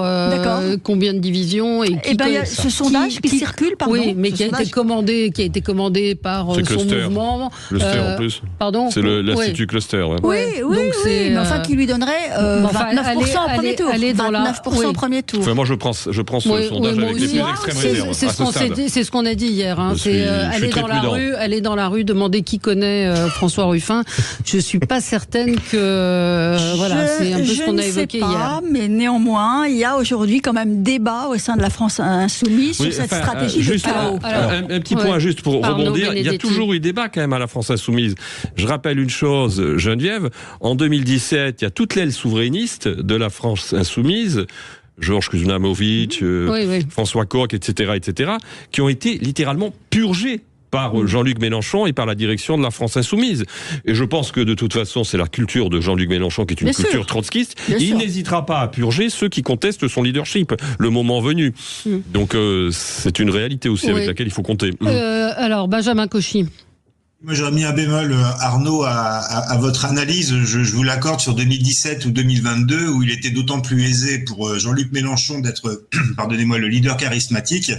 Combien de divisions et il y a ce sondage qui circule, pardon. Oui, mais qui a été commandé par son mouvement. Cluster en plus. Pardon. C'est l'Institut Cluster. Ouais. Oui, mais enfin qui lui donnerait 29% au premier tour. 29% au premier tour. Enfin, moi, je prends ce sondage avec les plus extrêmes réserves. C'est ce qu'on a dit hier. C'est aller dans la rue, demander qui connaît François Ruffin. Je suis pas certaine que c'est un peu ce qu'on a évoqué hier. Je ne sais pas, mais néanmoins, il y a aujourd'hui quand même débat au sein de la France insoumise sur cette stratégie de chaos. Un petit point juste pour rebondir. Il y a toujours eu débat quand même à la France insoumise. Je rappelle une chose, Geneviève. En 2017, il y a toute l'aile souverainiste de la France insoumise, Georges Kuznamovic, François Koch, etc., qui ont été littéralement purgés par Jean-Luc Mélenchon et par la direction de la France insoumise. Et je pense que de toute façon, c'est la culture de Jean-Luc Mélenchon qui est une culture trotskiste. Il n'hésitera pas à purger ceux qui contestent son leadership, le moment venu. Donc c'est une réalité aussi avec laquelle il faut compter. Alors, Benjamin Cauchy. Moi, j'aurais mis un bémol, Arnaud, à votre analyse. Je vous l'accorde sur 2017 ou 2022, où il était d'autant plus aisé pour Jean-Luc Mélenchon d'être, pardonnez-moi, le leader charismatique,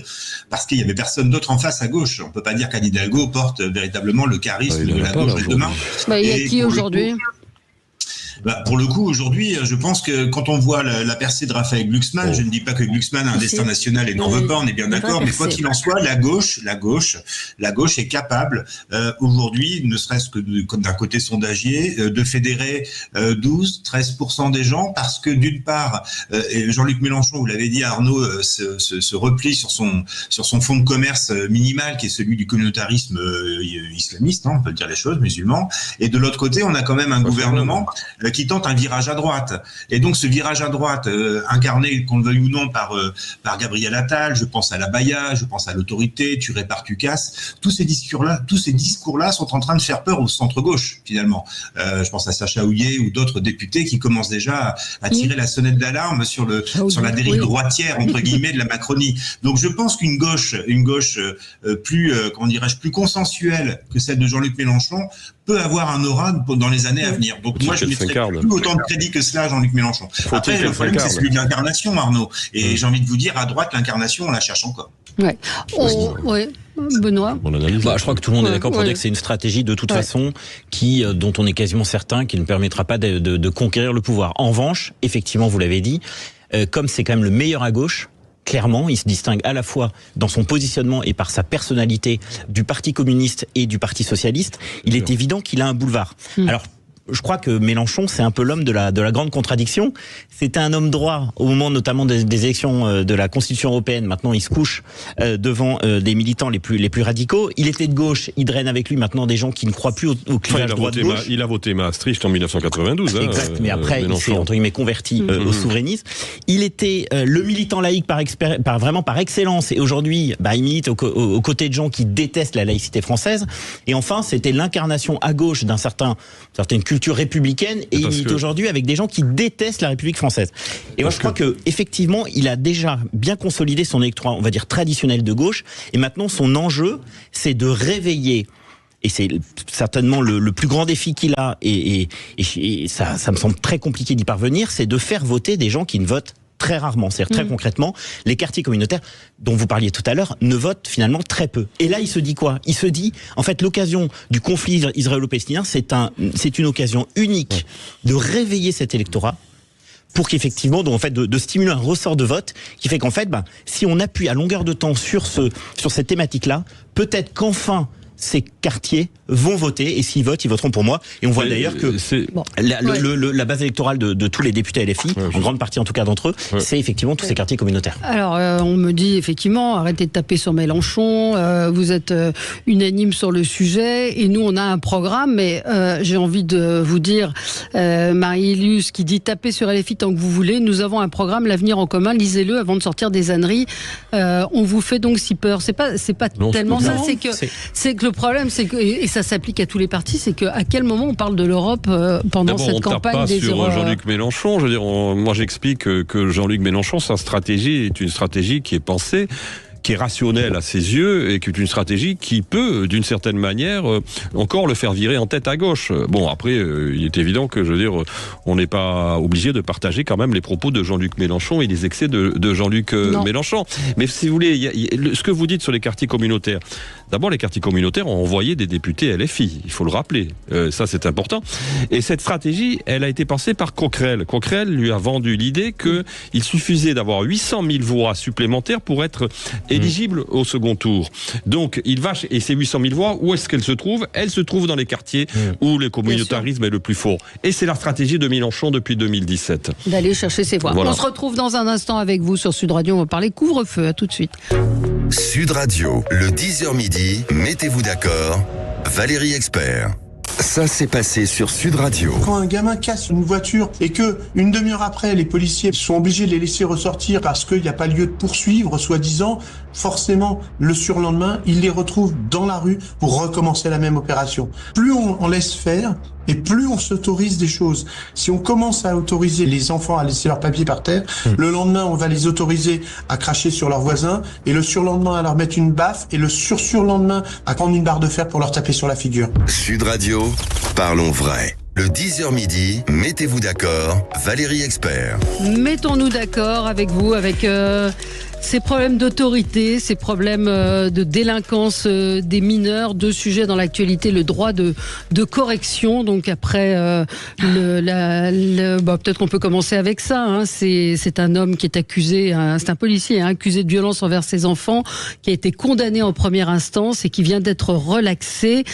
parce qu'il y avait personne d'autre en face à gauche. On peut pas dire qu'Anne Hidalgo porte véritablement le charisme de la gauche de demain. Il y a qui aujourd'hui ? Pour le coup, aujourd'hui, je pense que quand on voit la percée de Raphaël Glucksmann, je ne dis pas que Glucksmann a un destin national et n'en veut pas, on est bien d'accord, mais quoi qu'il en soit, la gauche est capable, aujourd'hui, ne serait-ce que d'un côté sondagier, de fédérer 12-13% des gens, parce que d'une part, Jean-Luc Mélenchon, vous l'avez dit, Arnaud, se replie sur son fonds de commerce minimal, qui est celui du communautarisme islamiste, on peut dire les choses, musulman, et de l'autre côté, on a quand même un gouvernement qui tente un virage à droite. Et donc ce virage à droite, incarné, qu'on le veuille ou non, par Gabriel Attal, je pense à la Baïa, je pense à l'autorité, tu répares, tu casses, tous ces discours-là sont en train de faire peur au centre-gauche, finalement. Je pense à Sacha Houlié ou d'autres députés qui commencent déjà à tirer la sonnette d'alarme sur la dérive droitière, entre guillemets, de la Macronie. Donc je pense qu'une gauche plus, plus consensuelle que celle de Jean-Luc Mélenchon peut avoir un aura dans les années à venir. Donc moi, je ne mettrais plus autant de crédit que cela à Jean-Luc Mélenchon. Après, le problème, c'est celui de l'incarnation, Arnaud. Et j'ai envie de vous dire, à droite, l'incarnation, on la cherche encore. Benoît. Je crois que tout le monde est d'accord pour dire que c'est une stratégie de toute façon dont on est quasiment certain qu'il ne permettra pas de conquérir le pouvoir. En revanche, effectivement, vous l'avez dit, comme c'est quand même le meilleur à gauche, clairement, il se distingue à la fois dans son positionnement et par sa personnalité du Parti communiste et du Parti socialiste. Il est évident qu'il a un boulevard. Alors, je crois que Mélenchon, c'est un peu l'homme de la grande contradiction. C'était un homme droit au moment notamment des élections de la Constitution européenne. Maintenant, il se couche devant des militants les plus radicaux. Il était de gauche, il draine avec lui maintenant des gens qui ne croient plus au clivage droite-gauche. Il a voté Maastricht en 1992. Exact, mais après, il s'est entre guillemets converti au souverainisme. Il était le militant laïque vraiment par excellence, et aujourd'hui, il milite aux côtés de gens qui détestent la laïcité française. Et enfin, c'était l'incarnation à gauche certaine culture républicaine, et il milite aujourd'hui avec des gens qui détestent la République française. Et moi, je crois que effectivement, il a déjà bien consolidé son électorat, on va dire traditionnel de gauche, et maintenant son enjeu, c'est de réveiller. Et c'est certainement le plus grand défi qu'il a, et ça me semble très compliqué d'y parvenir, c'est de faire voter des gens qui ne votent très rarement. C'est-à-dire très concrètement, les quartiers communautaires dont vous parliez tout à l'heure ne votent finalement très peu. Et là, il se dit quoi ? Il se dit, en fait, l'occasion du conflit israélo-palestinien, c'est une occasion unique de réveiller cet électorat pour qu'effectivement, donc en fait, de stimuler un ressort de vote qui fait qu'en fait, si on appuie à longueur de temps sur cette thématique-là, peut-être qu'enfin ces quartiers vont voter, et s'ils votent, ils voteront pour moi. Et on voit d'ailleurs que la base électorale de tous les députés LFI, en grande partie en tout cas d'entre eux, c'est effectivement tous ces quartiers communautaires. Alors, on me dit effectivement, arrêtez de taper sur Mélenchon, vous êtes unanime sur le sujet, et nous on a un programme, mais j'ai envie de vous dire, Marie-Luce qui dit tapez sur LFI tant que vous voulez, nous avons un programme, l'avenir en commun, lisez-le avant de sortir des âneries. On vous fait donc si peur. C'est pas tellement ça, c'est que le problème, c'est que, et ça s'applique à tous les partis, c'est qu'à quel moment on parle de l'Europe pendant cette campagne des sur Jean-Luc Mélenchon. Je veux dire, moi j'explique que Jean-Luc Mélenchon, sa stratégie est une stratégie qui est pensée, qui est rationnelle à ses yeux, et qui est une stratégie qui peut, d'une certaine manière, encore le faire virer en tête à gauche. Bon, après, il est évident que, je veux dire, on n'est pas obligé de partager quand même les propos de Jean-Luc Mélenchon et les excès de Jean-Luc Mélenchon. Mais si vous voulez, ce que vous dites sur les quartiers communautaires, d'abord, les quartiers communautaires ont envoyé des députés LFI, il faut le rappeler. Ça, c'est important. Et cette stratégie, elle a été pensée par Coquerel. Coquerel lui a vendu l'idée qu'il suffisait d'avoir 800 000 voix supplémentaires pour être éligible au second tour. Donc, et ces 800 000 voix, où est-ce qu'elles se trouvent ? Elles se trouvent dans les quartiers où le communautarisme est le plus fort. Et c'est la stratégie de Mélenchon depuis 2017. D'aller chercher ses voix. Voilà. On se retrouve dans un instant avec vous sur Sud Radio. On va parler couvre-feu. À tout de suite. Sud Radio, le 10h midi, mettez-vous d'accord, Valérie Expert. Ça s'est passé sur Sud Radio. Quand un gamin casse une voiture et que une demi-heure après, les policiers sont obligés de les laisser ressortir parce qu'il n'y a pas lieu de poursuivre, soi-disant, forcément, le surlendemain, ils les retrouvent dans la rue pour recommencer la même opération. Plus on laisse faire, et plus on s'autorise des choses. Si on commence à autoriser les enfants à laisser leurs papiers par terre, le lendemain, on va les autoriser à cracher sur leurs voisins, et le surlendemain, à leur mettre une baffe, et le surlendemain, à prendre une barre de fer pour leur taper sur la figure. Sud Radio, parlons vrai. Le 10h midi, mettez-vous d'accord, Valérie Expert. Mettons-nous d'accord avec vous, avec ces problèmes d'autorité, ces problèmes de délinquance des mineurs, deux sujets dans l'actualité, le droit de correction. Donc après, peut-être qu'on peut commencer avec ça. Hein. C'est un homme qui est accusé, c'est un policier accusé de violence envers ses enfants, qui a été condamné en première instance et qui vient d'être relaxé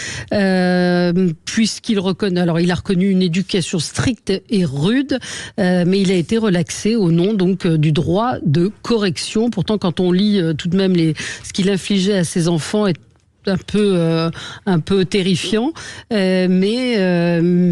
puisqu'il reconnaît. Alors il a reconnu une éducation stricte et rude, mais il a été relaxé au nom donc du droit de correction. Pourtant, quand on lit tout de même ce qu'il infligeait à ses enfants est un peu terrifiant, mais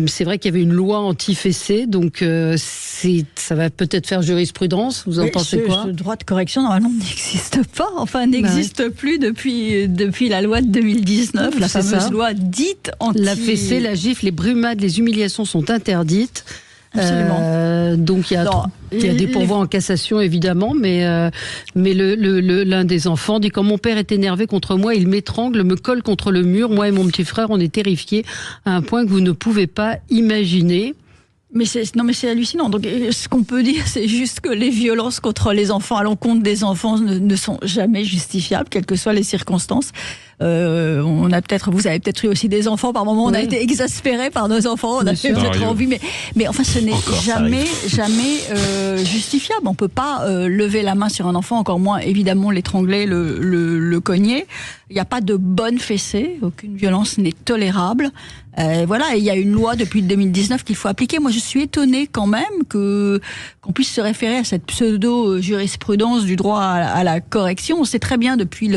c'est vrai qu'il y avait une loi anti-fessée, donc ça va peut-être faire jurisprudence. Vous en pensez quoi ? Le droit de correction normalement n'existe pas, n'existe plus depuis la loi de 2019, la fameuse loi dite anti. La fessée, la gifle, les brimades, les humiliations sont interdites. Absolument. Donc il y a des pourvois en cassation évidemment, mais l'un des enfants dit: quand mon père est énervé contre moi, il m'étrangle, me colle contre le mur. Moi et mon petit frère, on est terrifiés à un point que vous ne pouvez pas imaginer. Mais c'est hallucinant. Donc, ce qu'on peut dire, c'est juste que les violences contre les enfants, à l'encontre des enfants, ne sont jamais justifiables, quelles que soient les circonstances. vous avez peut-être eu aussi des enfants par moment. On a été exaspérés par nos enfants. On a peut-être envie, mais enfin, ce n'est jamais justifiable. On peut pas lever la main sur un enfant, encore moins évidemment l'étrangler, le cogner. Il n'y a pas de bonne fessée. Aucune violence n'est tolérable. Voilà, et il y a une loi depuis 2019 qu'il faut appliquer. Moi, je suis étonnée quand même qu'on puisse se référer à cette pseudo-jurisprudence du droit à la correction. On sait très bien depuis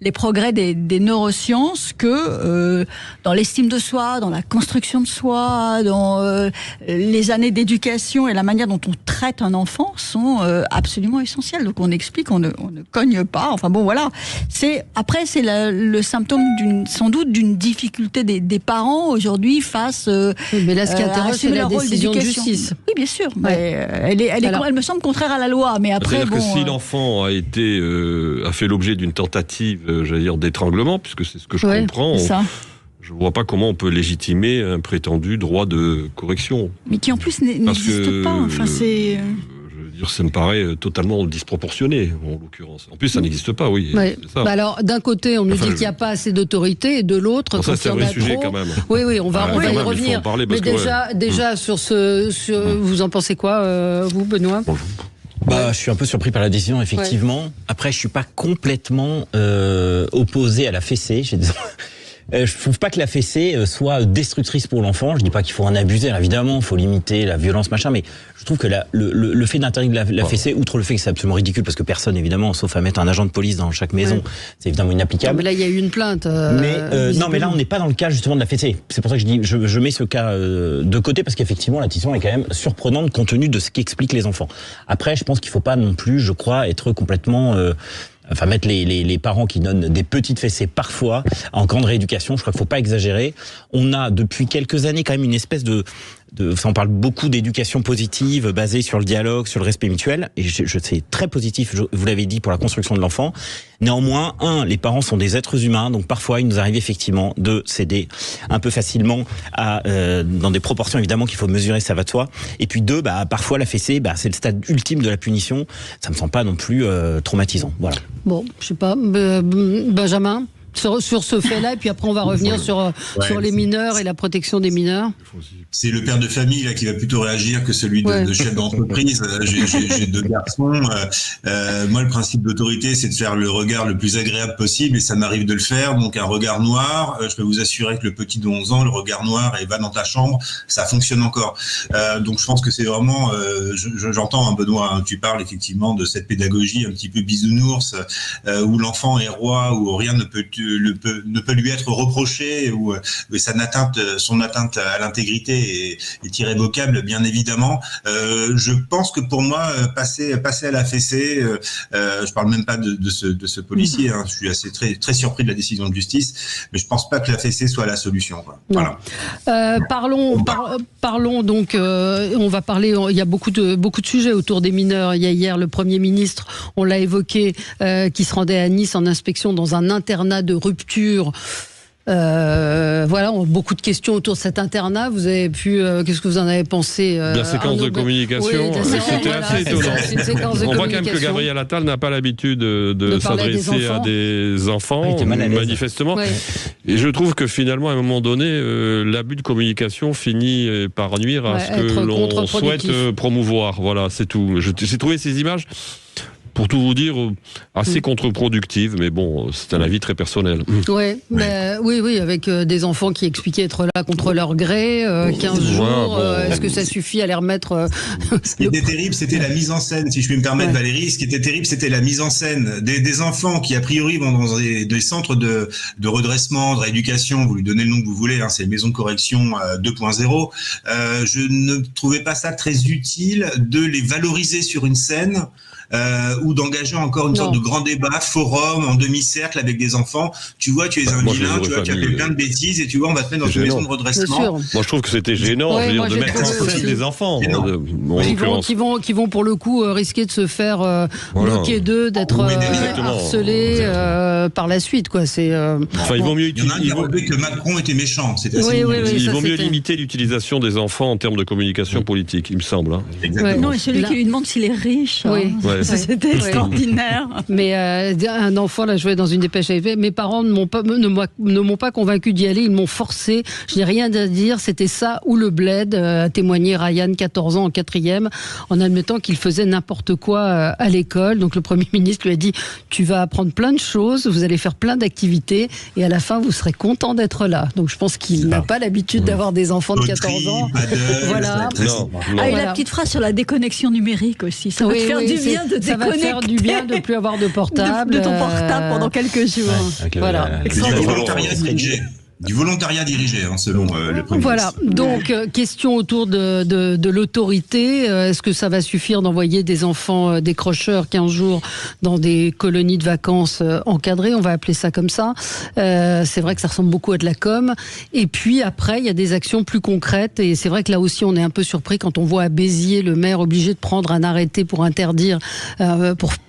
les progrès des neurosciences que dans l'estime de soi, dans la construction de soi, dans les années d'éducation et la manière dont on traite un enfant sont absolument essentielles. Donc on explique, on ne cogne pas. Enfin bon, voilà. C'est le symptôme sans doute d'une difficulté des parents aujourd'hui face. Mais là, ce qui intéresse, c'est la décision de justice. Oui, bien sûr. Mais elle me semble contraire à la loi. Mais après, c'est-à-dire que si l'enfant a fait l'objet d'une tentative, j'allais dire, d'étranglement, puisque c'est ce que je comprends. Je ne vois pas comment on peut légitimer un prétendu droit de correction. Mais qui en plus n'existe pas. Enfin, c'est... Je veux dire, ça me paraît totalement disproportionné, en l'occurrence. En plus, ça n'existe pas, oui. Ouais. C'est ça. Alors, d'un côté, on nous dit qu'il n'y a pas assez d'autorité, et de l'autre, ça, c'est un vrai sujet, quand même. Oui, on va y revenir. Mais déjà, sur vous en pensez quoi, vous, Benoît ? Je suis un peu surpris par la décision, effectivement. Ouais. Après, je suis pas complètement opposé à la fessée. Je trouve pas que la fessée soit destructrice pour l'enfant. Je dis pas qu'il faut en abuser, évidemment, il faut limiter la violence, machin, mais je trouve que le fait d'interdire la fessée, outre le fait que c'est absolument ridicule, parce que personne, évidemment, sauf à mettre un agent de police dans chaque maison, c'est évidemment inapplicable. Mais là, il y a eu une plainte. Non, mais là, on n'est pas dans le cas, justement, de la fessée. C'est pour ça que je dis, je mets ce cas de côté, parce qu'effectivement, la décision est quand même surprenante compte tenu de ce qu'expliquent les enfants. Après, je pense qu'il faut pas non plus, je crois, être complètement... mettre les parents qui donnent des petites fessées parfois en camp de rééducation, je crois qu'il faut pas exagérer. On a depuis quelques années quand même une espèce on parle beaucoup d'éducation positive basée sur le dialogue, sur le respect mutuel, et c'est très positif, vous l'avez dit, pour la construction de l'enfant. Néanmoins, les parents sont des êtres humains, donc parfois il nous arrive effectivement de céder un peu facilement dans des proportions évidemment qu'il faut mesurer, ça va de soi. Et puis parfois la fessée, c'est le stade ultime de la punition. Ça me semble pas non plus traumatisant. Voilà. Bon, je sais pas, Benjamin, sur ce fait-là, et puis après on va revenir sur les mineurs et la protection des mineurs. C'est le père de famille là qui va plutôt réagir que celui de chef d'entreprise. J'ai 2 garçons. Moi, le principe d'autorité, c'est de faire le regard le plus agréable possible, et ça m'arrive de le faire. Donc un regard noir, je peux vous assurer que le petit de 11 ans, le regard noir et va dans ta chambre, ça fonctionne encore. Donc je pense que c'est vraiment, j'entends, Benoît, tu parles effectivement de cette pédagogie un petit peu bisounours, où l'enfant est roi, où rien ne peut lui être reproché, où son atteinte à l'intégrité est irrévocable, bien évidemment. Je pense que pour moi, passer à la fessée, je parle même pas de ce policier, je suis très, très surpris de la décision de justice, mais je pense pas que la fessée soit la solution, quoi. Voilà. Parlons donc, on va parler, il y a beaucoup de sujets autour des mineurs. Il y a hier le Premier ministre, on l'a évoqué, qui se rendait à Nice en inspection dans un internat de rupture. Beaucoup de questions autour de cet internat. Vous avez qu'est-ce que vous en avez pensé la séquence de communication, c'était assez étonnant. On voit quand même que Gabriel Attal n'a pas l'habitude de s'adresser à des enfants, manifestement. Ouais. Et je trouve que finalement, à un moment donné, l'abus de communication finit par nuire à ce que l'on souhaite promouvoir. Voilà, c'est tout. J'ai trouvé ces images, pour tout vous dire, assez contre-productive, mais bon, c'est un avis très personnel. Oui, avec des enfants qui expliquaient être là contre leur gré, 15 jours, est-ce que ça suffit à les remettre Ce qui était terrible, c'était la mise en scène, si je puis me permettre, Valérie. Ce qui était terrible, c'était la mise en scène des enfants qui, a priori, vont dans des centres de redressement, de rééducation, vous lui donnez le nom que vous voulez, c'est maison de correction 2.0. Je ne trouvais pas ça très utile de les valoriser sur une scène, ou d'engager encore une sorte de grand débat, forum, en demi-cercle avec des enfants. Tu vois, tu es un vilain, tu as fait plein de bêtises, et tu vois, on va te mettre dans une maison de redressement. Moi, je trouve que c'était gênant, de mettre en profit des enfants. Qui vont pour le coup risquer de se faire bloquer d'eux, d'être harcelés par la suite, quoi. Il vaut mieux. Il y en a un qui a relevé que Macron était méchant. Il vaut mieux limiter l'utilisation des enfants en termes de communication politique, il me semble. Non, et celui qui lui demande s'il est riche. C'était extraordinaire. Mais un enfant l'a joué dans une dépêche AFP. Mes parents ne m'ont pas convaincu d'y aller, ils m'ont forcé. Je n'ai rien à dire, c'était ça ou le bled, a témoigné Ryan, 14 ans, en 4e, en admettant qu'il faisait n'importe quoi à l'école. Donc le Premier ministre lui a dit, tu vas apprendre plein de choses, vous allez faire plein d'activités, et à la fin, vous serez content d'être là. Donc je pense qu'il n'a pas l'habitude d'avoir des enfants de 14 ans. Voilà. Et la petite phrase sur la déconnexion numérique aussi. Ça va te faire du bien de déconnecter. Ça va faire du bien de ne plus avoir de portable. De ton portable pendant quelques jours. Voilà. Du volontariat dirigé, selon le Premier ministre. Donc question autour de l'autorité. Est-ce que ça va suffire d'envoyer des enfants décrocheurs 15 jours dans des colonies de vacances encadrées, on va appeler ça comme ça. C'est vrai que ça ressemble beaucoup à de la com. Et puis après, il y a des actions plus concrètes. Et c'est vrai que là aussi, on est un peu surpris quand on voit à Béziers le maire obligé de prendre un arrêté pour interdire,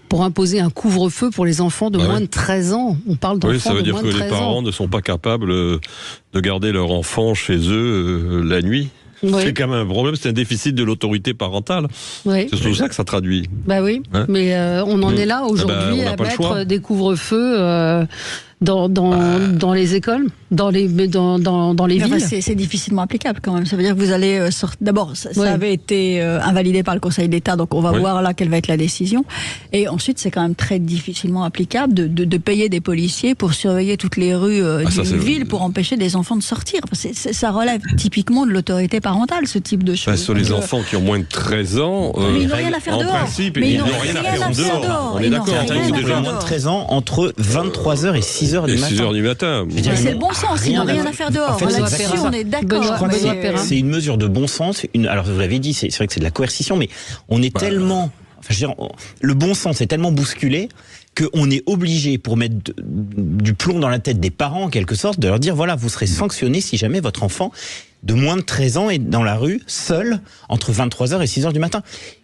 pour imposer un couvre-feu pour les enfants de moins de 13 ans. On parle d'enfants de moins de 13 ans. Oui, ça veut dire que les parents ne sont pas capables de garder leur enfant chez eux la nuit. Oui. C'est quand même un problème, c'est un déficit de l'autorité parentale. Oui. C'est surtout ça que ça traduit. Bah oui, mais on en est là aujourd'hui à mettre des couvre-feux dans les écoles, dans les villes. C'est difficilement applicable quand même. Ça veut dire que vous allez sortir. D'abord, ça avait été invalidé par le Conseil d'État, donc on va voir là quelle va être la décision. Et ensuite, c'est quand même très difficilement applicable de payer des policiers pour surveiller toutes les rues d'une ville pour empêcher des enfants de sortir. Ça relève typiquement de l'autorité parentale, ce type de choses. Sur les enfants qui ont moins de 13 ans, mais ils n'ont rien à faire dehors. En principe, ils n'ont rien à faire dehors. On est d'accord. Déjà moins de 13 ans entre 23h et 6h du matin. 6h du matin. C'est le bon sens, ils n'ont rien à faire dehors. En fait, là-dessus, on est d'accord. C'est une mesure de bon sens. Alors, vous l'avez dit, c'est vrai que c'est de la coercition, mais on est tellement... Enfin, je veux dire, le bon sens est tellement bousculé qu'on est obligé, pour mettre du plomb dans la tête des parents, en quelque sorte, de leur dire, voilà, vous serez sanctionné si jamais votre enfant de moins de 13 ans est dans la rue, seul, entre 23h et 6h du matin.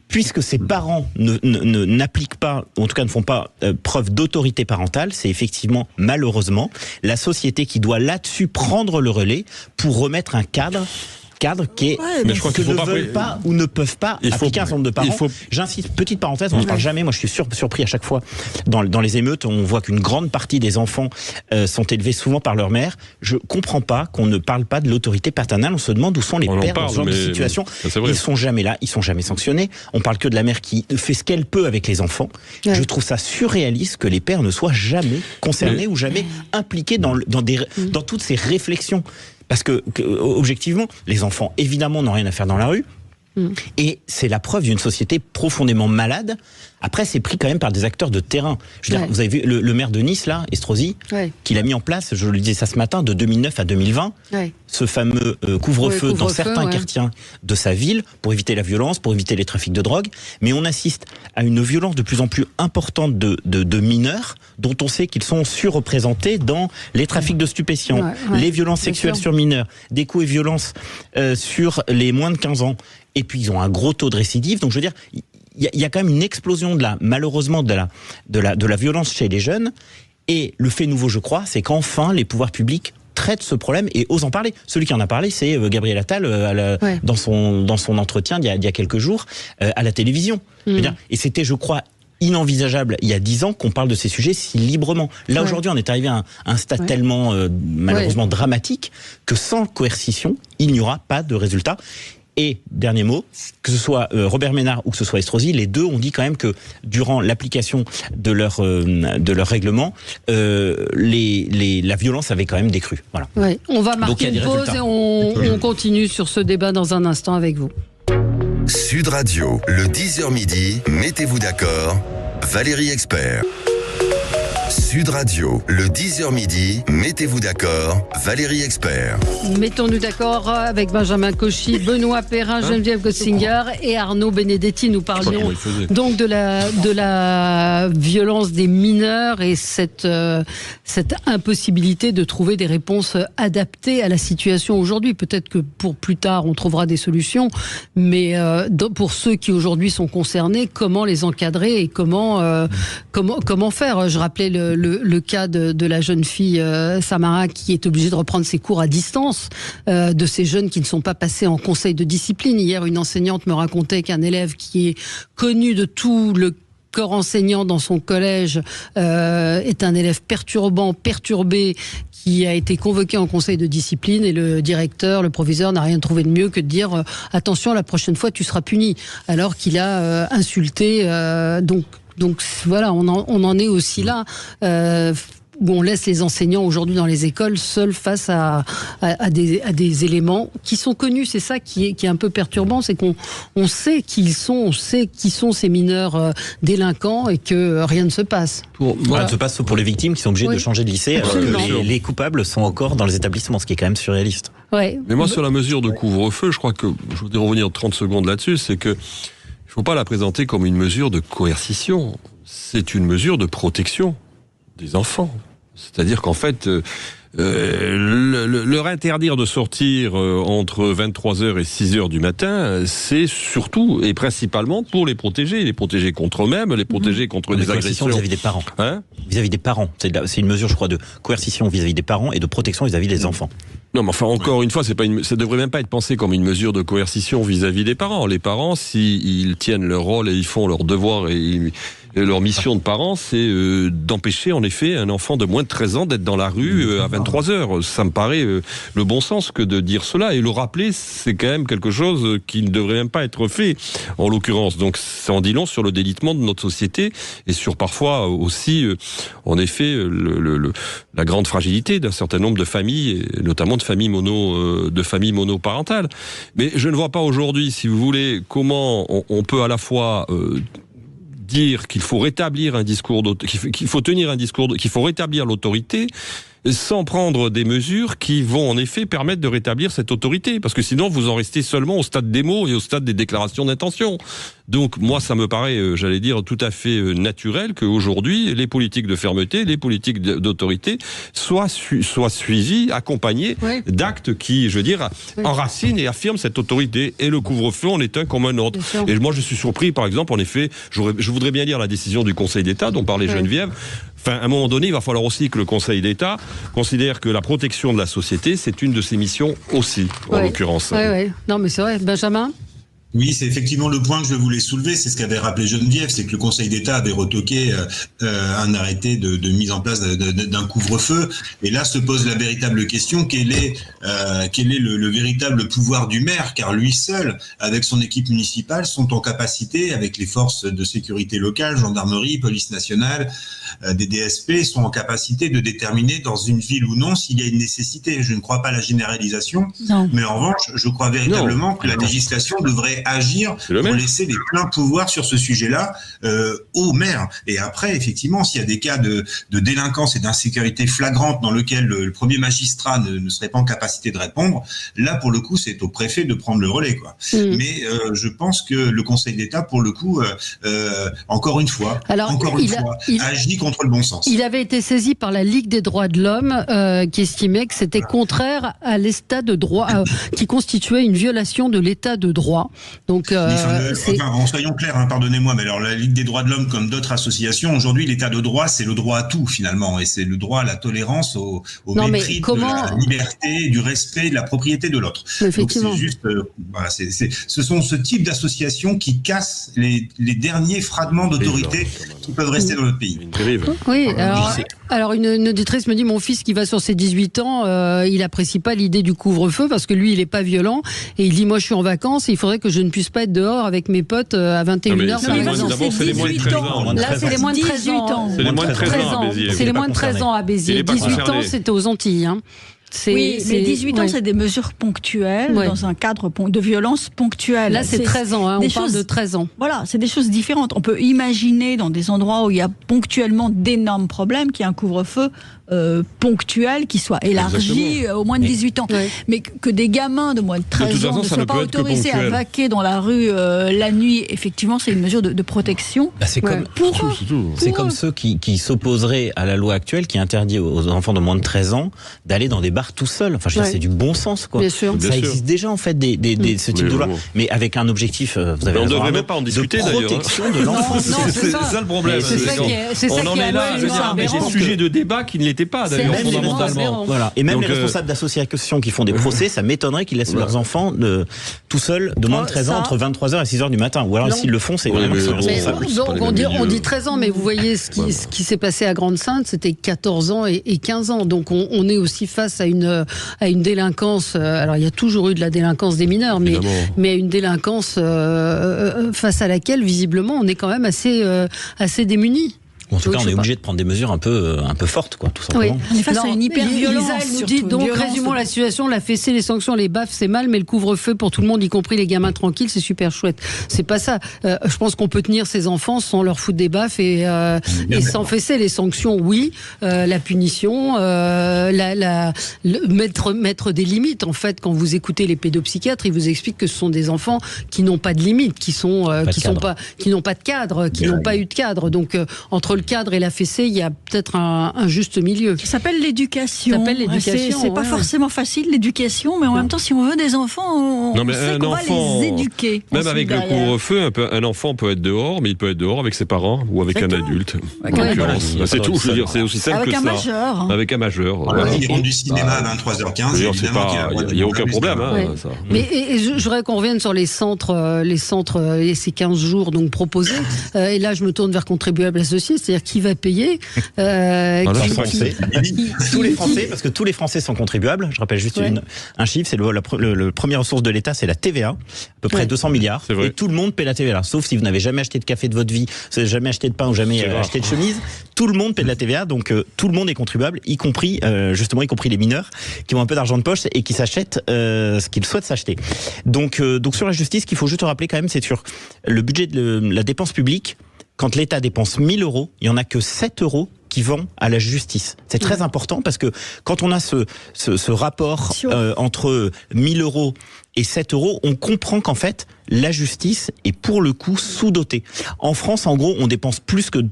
Puisque ces parents n'appliquent pas, ou en tout cas ne font pas preuve d'autorité parentale, c'est effectivement, malheureusement, la société qui doit là-dessus prendre le relais pour remettre un cadre qui est mais je crois qu'il ne veulent pas ou ne peuvent pas appliquer un certain nombre de parents. J'insiste, petite parenthèse, on ne parle jamais, moi je suis surpris à chaque fois dans les émeutes, on voit qu'une grande partie des enfants sont élevés souvent par leur mère. Je comprends pas qu'on ne parle pas de l'autorité paternelle, on se demande où sont les pères dans ce genre de situation. Ils sont jamais là, ils sont jamais sanctionnés. On parle que de la mère qui fait ce qu'elle peut avec les enfants. Ouais. Je trouve ça surréaliste que les pères ne soient jamais concernés ou jamais impliqués dans toutes ces réflexions. Parce que, objectivement, les enfants, évidemment, n'ont rien à faire dans la rue. Et c'est la preuve d'une société profondément malade. Après, c'est pris quand même par des acteurs de terrain. Je veux dire, vous avez vu le maire de Nice, là, Estrosi, qui l'a mis en place, je le disais ça ce matin, de 2009 à 2020, ce fameux couvre-feu dans certains quartiers de sa ville, pour éviter la violence, pour éviter les trafics de drogue. Mais on assiste à une violence de plus en plus importante de mineurs, dont on sait qu'ils sont surreprésentés dans les trafics de stupéfiants, les violences sexuelles sur mineurs, des coups et violences sur les moins de 15 ans. Et puis ils ont un gros taux de récidive. Donc je veux dire, il y a quand même une explosion malheureusement de la violence chez les jeunes. Et le fait nouveau, je crois, c'est qu'enfin les pouvoirs publics traitent ce problème et osent en parler. Celui qui en a parlé, c'est Gabriel Attal dans son entretien il y a quelques jours à la télévision. Je veux dire, et c'était, je crois, inenvisageable il y a 10 ans qu'on parle de ces sujets si librement. Là aujourd'hui, on est arrivé à un stade tellement malheureusement dramatique que sans coercition, il n'y aura pas de résultat. Et, dernier mot, que ce soit Robert Ménard ou que ce soit Estrosi, les deux ont dit quand même que durant l'application de leur règlement, la violence avait quand même décru. Voilà. Ouais. On va marquer une pause et on continue sur ce débat dans un instant avec vous. Sud Radio, le 10h midi, mettez-vous d'accord, Valérie Expert. Sud Radio, le 10h midi, mettez-vous d'accord, Valérie Expert. Mettons-nous d'accord avec Benjamin Cauchy, Benoît Perrin, Geneviève Gotzinger et Arnaud Benedetti. Nous parlions donc de la violence des mineurs et cette impossibilité de trouver des réponses adaptées à la situation aujourd'hui. Peut-être que pour plus tard, on trouvera des solutions, mais pour ceux qui aujourd'hui sont concernés, comment les encadrer et comment faire? Je rappelais le cas de la jeune fille Samara qui est obligée de reprendre ses cours à distance, de ces jeunes qui ne sont pas passés en conseil de discipline. Hier, une enseignante me racontait qu'un élève qui est connu de tout le corps enseignant dans son collège est un élève perturbé, qui a été convoqué en conseil de discipline, et le directeur, le proviseur n'a rien trouvé de mieux que de dire attention, la prochaine fois tu seras puni, alors qu'il a insulté. Donc voilà, on en est aussi là. Où on laisse les enseignants aujourd'hui dans les écoles seuls face à des éléments qui sont connus. C'est ça qui est un peu perturbant, c'est qu'on sait qui ils sont, on sait qui sont ces mineurs délinquants, et que rien ne se passe. Rien ne se passe pour les victimes qui sont obligées de changer de lycée, alors que les coupables sont encore dans les établissements, ce qui est quand même surréaliste. Ouais. Mais moi, sur la mesure de couvre-feu, je crois que, je voudrais revenir 30 secondes là-dessus, c'est que il ne faut pas la présenter comme une mesure de coercition. C'est une mesure de protection des enfants. C'est-à-dire qu'en fait, leur interdire de sortir entre 23h et 6h du matin, c'est surtout et principalement pour les protéger contre eux-mêmes, les protéger contre des agressions vis-à-vis des parents. Vis-à-vis des parents. C'est une mesure, je crois, de coercition vis-à-vis des parents et de protection vis-à-vis des enfants. Non, mais enfin, encore une fois, ça devrait même pas être pensé comme une mesure de coercition vis-à-vis des parents. Les parents, s'ils tiennent leur rôle et ils font leur devoir et leur mission de parents, c'est d'empêcher en effet un enfant de moins de 13 ans d'être dans la rue à 23h. Ça me paraît le bon sens que de dire cela. Et le rappeler, c'est quand même quelque chose qui ne devrait même pas être fait, en l'occurrence. Donc ça en dit long sur le délitement de notre société et sur parfois aussi, en effet, la grande fragilité d'un certain nombre de familles, et notamment de familles monoparentales. Mais je ne vois pas aujourd'hui, si vous voulez, comment on peut à la fois dire qu'il faut rétablir un discours, qu'il faut tenir un discours, qu'il faut rétablir l'autorité, sans prendre des mesures qui vont en effet permettre de rétablir cette autorité, parce que sinon vous en restez seulement au stade des mots et au stade des déclarations d'intention. Donc moi ça me paraît, j'allais dire, tout à fait naturel qu'aujourd'hui les politiques de fermeté, les politiques d'autorité soient suivies, accompagnées d'actes qui, je veux dire, enracinent et affirment cette autorité, et le couvre-feu en est un comme un autre. Et moi je suis surpris, par exemple, en effet, je voudrais bien lire la décision du Conseil d'État dont parlait Geneviève. Enfin, à un moment donné, il va falloir aussi que le Conseil d'État considère que la protection de la société, c'est une de ses missions aussi, en l'occurrence. Oui. Non, mais c'est vrai. Benjamin ? Oui, c'est effectivement le point que je voulais soulever, c'est ce qu'avait rappelé Geneviève, c'est que le Conseil d'État avait retoqué un arrêté de mise en place d'un couvre-feu, et là se pose la véritable question, quel est le véritable pouvoir du maire, car lui seul, avec son équipe municipale, sont en capacité, avec les forces de sécurité locales, gendarmerie, police nationale, des DSP, sont en capacité de déterminer dans une ville ou non s'il y a une nécessité. Je ne crois pas à la généralisation, mais en revanche, je crois véritablement que la législation devrait agir pour laisser les pleins pouvoirs sur ce sujet-là aux maires. Et après, effectivement, s'il y a des cas de délinquance et d'insécurité flagrante dans lequel le premier magistrat ne serait pas en capacité de répondre, là, pour le coup, c'est au préfet de prendre le relais, quoi. Mais je pense que le Conseil d'État, pour le coup, encore une fois, agit contre le bon sens. Il avait été saisi par la Ligue des droits de l'homme qui estimait que c'était contraire à l'état de droit, qui constituait une violation de l'état de droit. Donc, soyons clairs, pardonnez-moi, mais alors la Ligue des droits de l'homme, comme d'autres associations, aujourd'hui, l'état de droit, c'est le droit à tout, finalement, et c'est le droit à la tolérance, au mépris de la liberté, du respect, de la propriété de l'autre. Donc c'est juste, ce sont ce type d'associations qui cassent les derniers fragments d'autorité qui peuvent rester dans notre pays. Oui, alors une auditrice me dit, mon fils qui va sur ses 18 ans, il apprécie pas l'idée du couvre-feu parce que lui, il est pas violent, et il dit, moi je suis en vacances, et il faudrait que je ne puisse pas être dehors avec mes potes à 21h. D'abord, c'est les moins de 13 ans. Là, c'est les moins de 13 ans. C'est les moins de 13 ans à Béziers. C'est les moins de 13 ans à Béziers. 18 ans, c'était aux Antilles. Mais 18 ans, c'est des mesures ponctuelles, dans un cadre de violence ponctuelle. Là, c'est 13 ans, on parle de 13 ans. Voilà, c'est des choses différentes. On peut imaginer dans des endroits où il y a ponctuellement d'énormes problèmes qu'il y ait un couvre-feu ponctuel qui soit élargi au moins de 18 ans. Mais que des gamins de moins de 13 ans ne soient pas autorisés à vaquer dans la rue la nuit, effectivement, c'est une mesure de protection. C'est comme ceux qui s'opposeraient à la loi actuelle qui interdit aux enfants de moins de 13 ans d'aller dans des bars tout seuls. Enfin, je veux dire, c'est du bon sens, quoi. Bien sûr. Ça existe déjà, en fait, ce type de loi. Mais avec un objectif, vous avez on ne devrait même pas en discuter, d'ailleurs. Protection de l'enfant. C'est ça le problème. C'est ça on en est là. Il y a des sujets de débat qui ne l'étaient méritait pas d'ailleurs fondamentalement. Voilà. Et même les responsables d'associations qui font des procès, ça m'étonnerait qu'ils laissent leurs enfants tout seuls de moins de 13 ans entre 23h et 6h du matin. Ou alors s'ils le font, c'est vraiment irresponsable. On dit 13 ans, mais vous voyez ce qui s'est passé à Grande-Synthe, c'était 14 ans et 15 ans. Donc on est aussi face à une délinquance. Alors il y a toujours eu de la délinquance des mineurs, mais à une délinquance face à laquelle visiblement on est quand même assez démunis. En tout cas, on est obligé de prendre des mesures un peu fortes, quoi, tout simplement. Oui. On est face à une hyper-violence. Lisa, elle nous dit, donc, résumons la situation, la fessée, les sanctions, les baffes, c'est mal, mais le couvre-feu pour tout le monde, y compris les gamins tranquilles, c'est super chouette. C'est pas ça. Je pense qu'on peut tenir ces enfants sans leur foutre des baffes et sans fesser. Les sanctions, oui. La punition, mettre des limites. En fait, quand vous écoutez les pédopsychiatres, ils vous expliquent que ce sont des enfants qui n'ont pas de limites, qui n'ont pas de cadre, qui n'ont pas eu de cadre. Donc, entre le cadre et la fessée, il y a peut-être un juste milieu. Ça s'appelle l'éducation. C'est pas forcément facile, l'éducation, mais en même temps, si on veut des enfants, on sait qu'on va les éduquer. Même avec le couvre-feu, un enfant peut être dehors, mais il peut être dehors avec ses parents ou avec un adulte. C'est tout, je veux dire, c'est aussi simple que ça. Avec un majeur. Avec un majeur. Ils font du cinéma à 23h15, évidemment. Il n'y a aucun problème. Ça. Mais je voudrais qu'on revienne sur les centres et ces 15 jours donc proposés. Et là, je me tourne vers contribuables associés, c'est-à-dire qui va payer tous les Français, parce que tous les Français sont contribuables. Je rappelle juste un chiffre, c'est le première ressource de l'État, c'est la TVA, à peu près 200 milliards. Et tout le monde paie la TVA, sauf si vous n'avez jamais acheté de café de votre vie, vous n'avez jamais acheté de pain ou jamais acheté de chemise. Tout le monde paie de la TVA, donc tout le monde est contribuable, y compris les mineurs qui ont un peu d'argent de poche et qui s'achètent ce qu'ils souhaitent s'acheter. Donc sur la justice, qu'il faut juste rappeler quand même, c'est sur le budget de la dépense publique. Quand l'État dépense 1 000 euros, il n'y en a que 7 euros qui vont à la justice. C'est très important parce que quand on a ce rapport entre 1 000 euros et 7 euros, on comprend qu'en fait, la justice est pour le coup sous-dotée. En France, en gros, on dépense plus que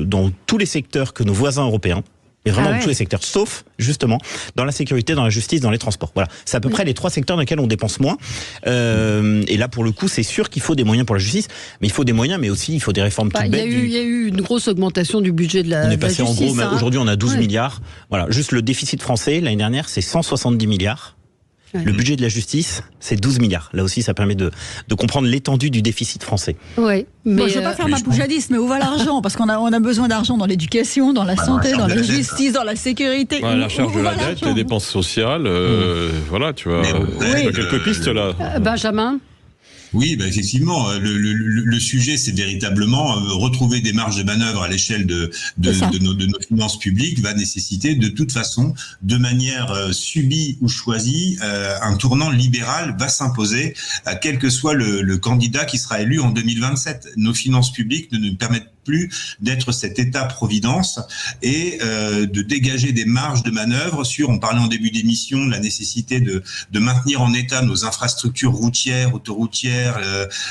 dans tous les secteurs que nos voisins européens. Et vraiment dans tous les secteurs, sauf justement dans la sécurité, dans la justice, dans les transports. Voilà, c'est à peu près les 3 secteurs dans lesquels on dépense moins. Et là, pour le coup, c'est sûr qu'il faut des moyens pour la justice, mais il faut des moyens, mais aussi il faut des réformes toutes bêtes. Il y a eu une grosse augmentation du budget de la justice. On est passé en gros, aujourd'hui on a 12 milliards. Voilà, juste le déficit français l'année dernière, c'est 170 milliards. Le budget de la justice, c'est 12 milliards. Là aussi, ça permet de comprendre l'étendue du déficit français. Oui, mais je ne vais pas faire ma poujadiste, mais où va l'argent ? Parce qu'on a besoin d'argent dans l'éducation, dans la santé, dans la justice, dans la sécurité. La charge de la dette, les dépenses sociales, voilà, tu vois. Quelques pistes là. Benjamin ? Oui, effectivement, le sujet, c'est véritablement retrouver des marges de manœuvre à l'échelle de nos finances publiques va nécessiter de toute façon, de manière subie ou choisie, un tournant libéral va s'imposer, quel que soit le candidat qui sera élu en 2027. Nos finances publiques ne nous permettent plus d'être cet État-providence et de dégager des marges de manœuvre on parlait en début d'émission de la nécessité de maintenir en état nos infrastructures routières, autoroutières,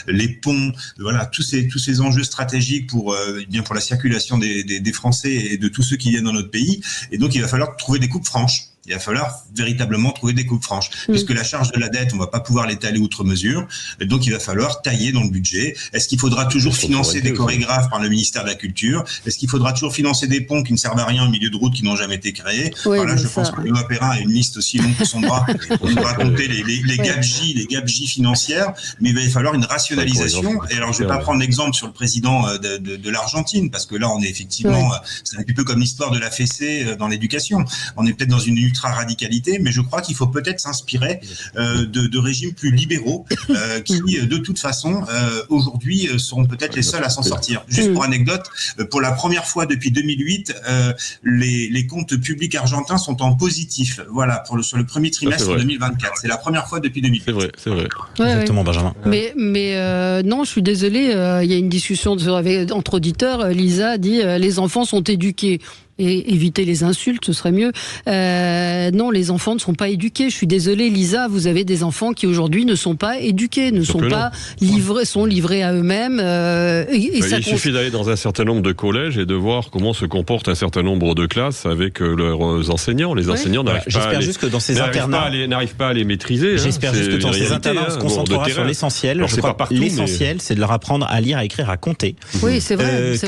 les ponts, voilà, tous ces enjeux stratégiques pour la circulation des Français et de tous ceux qui viennent dans notre pays. Et donc il va falloir trouver des coupes franches. Il va falloir véritablement trouver des coupes franches. Puisque la charge de la dette, on ne va pas pouvoir l'étaler outre mesure. Donc, il va falloir tailler dans le budget. Est-ce qu'il faudra toujours financer des chorégraphes par le ministère de la Culture ? Est-ce qu'il faudra toujours financer des ponts qui ne servent à rien au milieu de routes qui n'ont jamais été créés ? Voilà, je pense que Benoît Périn a une liste aussi longue que son bras pour nous raconter les gabegies financières. Mais il va y falloir une rationalisation. Et alors, je ne vais pas prendre l'exemple sur le président de l'Argentine, parce que là, on est effectivement... C'est un petit peu comme l'histoire de la fessée dans l'éducation. On est peut-être dans une ultra-radicalité, mais je crois qu'il faut peut-être s'inspirer de régimes plus libéraux qui, de toute façon, aujourd'hui, seront peut-être les seuls à s'en sortir. Juste pour anecdote, pour la première fois depuis 2008, les comptes publics argentins sont en positif. Voilà, sur le premier trimestre 2024. C'est la première fois depuis 2008. C'est vrai. Exactement, Benjamin. Mais non, je suis désolée, il y a une discussion entre auditeurs. Lisa dit les enfants sont éduqués. Et éviter les insultes, ce serait mieux. Non, les enfants ne sont pas éduqués. Je suis désolée, Lisa, vous avez des enfants qui aujourd'hui ne sont pas éduqués, sont livrés à eux-mêmes. Il suffit d'aller dans un certain nombre de collèges et de voir comment se comportent un certain nombre de classes avec leurs enseignants. Les enseignants n'arrivent pas à les maîtriser. J'espère juste que dans ces internats, on se concentrera sur l'essentiel. Je crois que l'essentiel, c'est de leur apprendre à lire, à écrire, à compter. Oui, c'est vrai.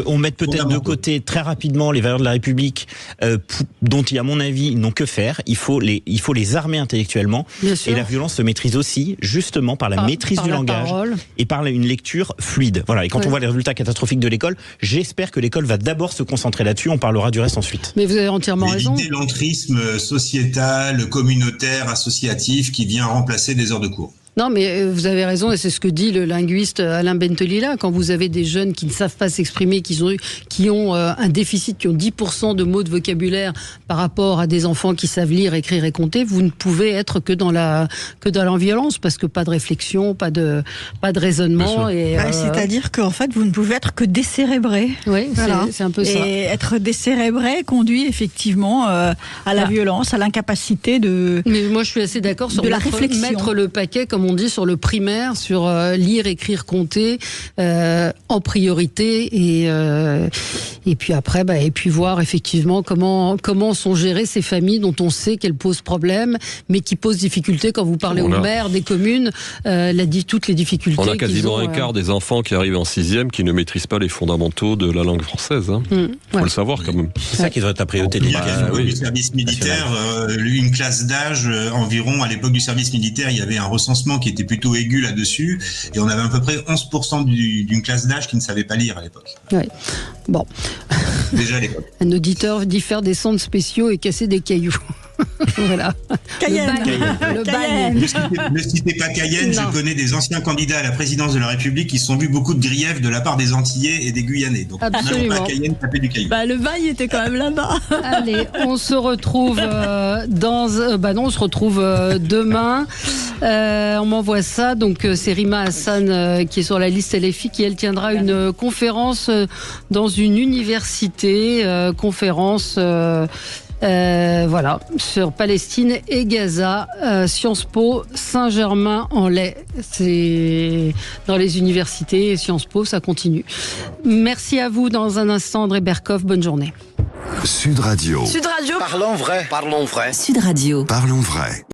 On mette peut-être de côté très rapidement les valeurs l'intérieur de la République, dont à mon avis ils n'ont que faire. Il faut les armer intellectuellement. Et la violence se maîtrise aussi justement par la maîtrise du langage et par une lecture fluide. Voilà. Et quand on voit les résultats catastrophiques de l'école, j'espère que l'école va d'abord se concentrer là-dessus. On parlera du reste ensuite. Mais vous avez entièrement raison. L'idée l'entrisme sociétal, communautaire, associatif qui vient remplacer des heures de cours. Non, mais vous avez raison, et c'est ce que dit le linguiste Alain Bentelila. Quand vous avez des jeunes qui ne savent pas s'exprimer, qui ont un déficit, qui ont 10% de mots de vocabulaire par rapport à des enfants qui savent lire, écrire et compter, vous ne pouvez être que dans la violence, parce que pas de réflexion, pas de raisonnement. C'est-à-dire qu'en fait, vous ne pouvez être que décérébré. Oui, voilà. C'est un peu ça. Et être décérébré conduit effectivement à la violence, à l'incapacité de. Mais moi, je suis assez d'accord sur la réflexion. Mettre le paquet, comme on dit, sur le primaire, sur lire, écrire, compter en priorité, et puis après, et puis voir effectivement comment sont gérées ces familles dont on sait qu'elles posent problème, mais qui posent difficulté. Quand vous parlez aux maires des communes, toutes les difficultés. On a quasiment un quart des enfants qui arrivent en 6e qui ne maîtrisent pas les fondamentaux de la langue française. Faut le savoir quand même. C'est ça qui doit être la priorité. Il y a du service militaire, une classe d'âge environ. À l'époque du service militaire, il y avait un recensement qui était plutôt aigu là-dessus, et on avait à peu près 11% d'une classe d'âge qui ne savait pas lire à l'époque. Ouais. Bon. Déjà à l'époque. Un auditeur dit faire des centres spéciaux et casser des cailloux. Voilà. Cayenne. Le bagne. Ne citez pas Cayenne, je connais des anciens candidats à la présidence de la République qui se sont vus beaucoup de griefs de la part des Antillais et des Guyanais. Donc n'allons pas à Cayenne taper du caillou. Le bagne était quand même là-bas. Allez, on se retrouve on se retrouve demain. On m'envoie ça, donc c'est Rima Hassan qui est sur la liste LFI, qui elle tiendra une conférence dans une université, sur Palestine et Gaza, Sciences Po, Saint-Germain-en-Laye. C'est dans les universités, Sciences Po, ça continue. Merci à vous. Dans un instant, André Berkoff, bonne journée. Sud Radio. Sud Radio. Parlons vrai. Parlons vrai.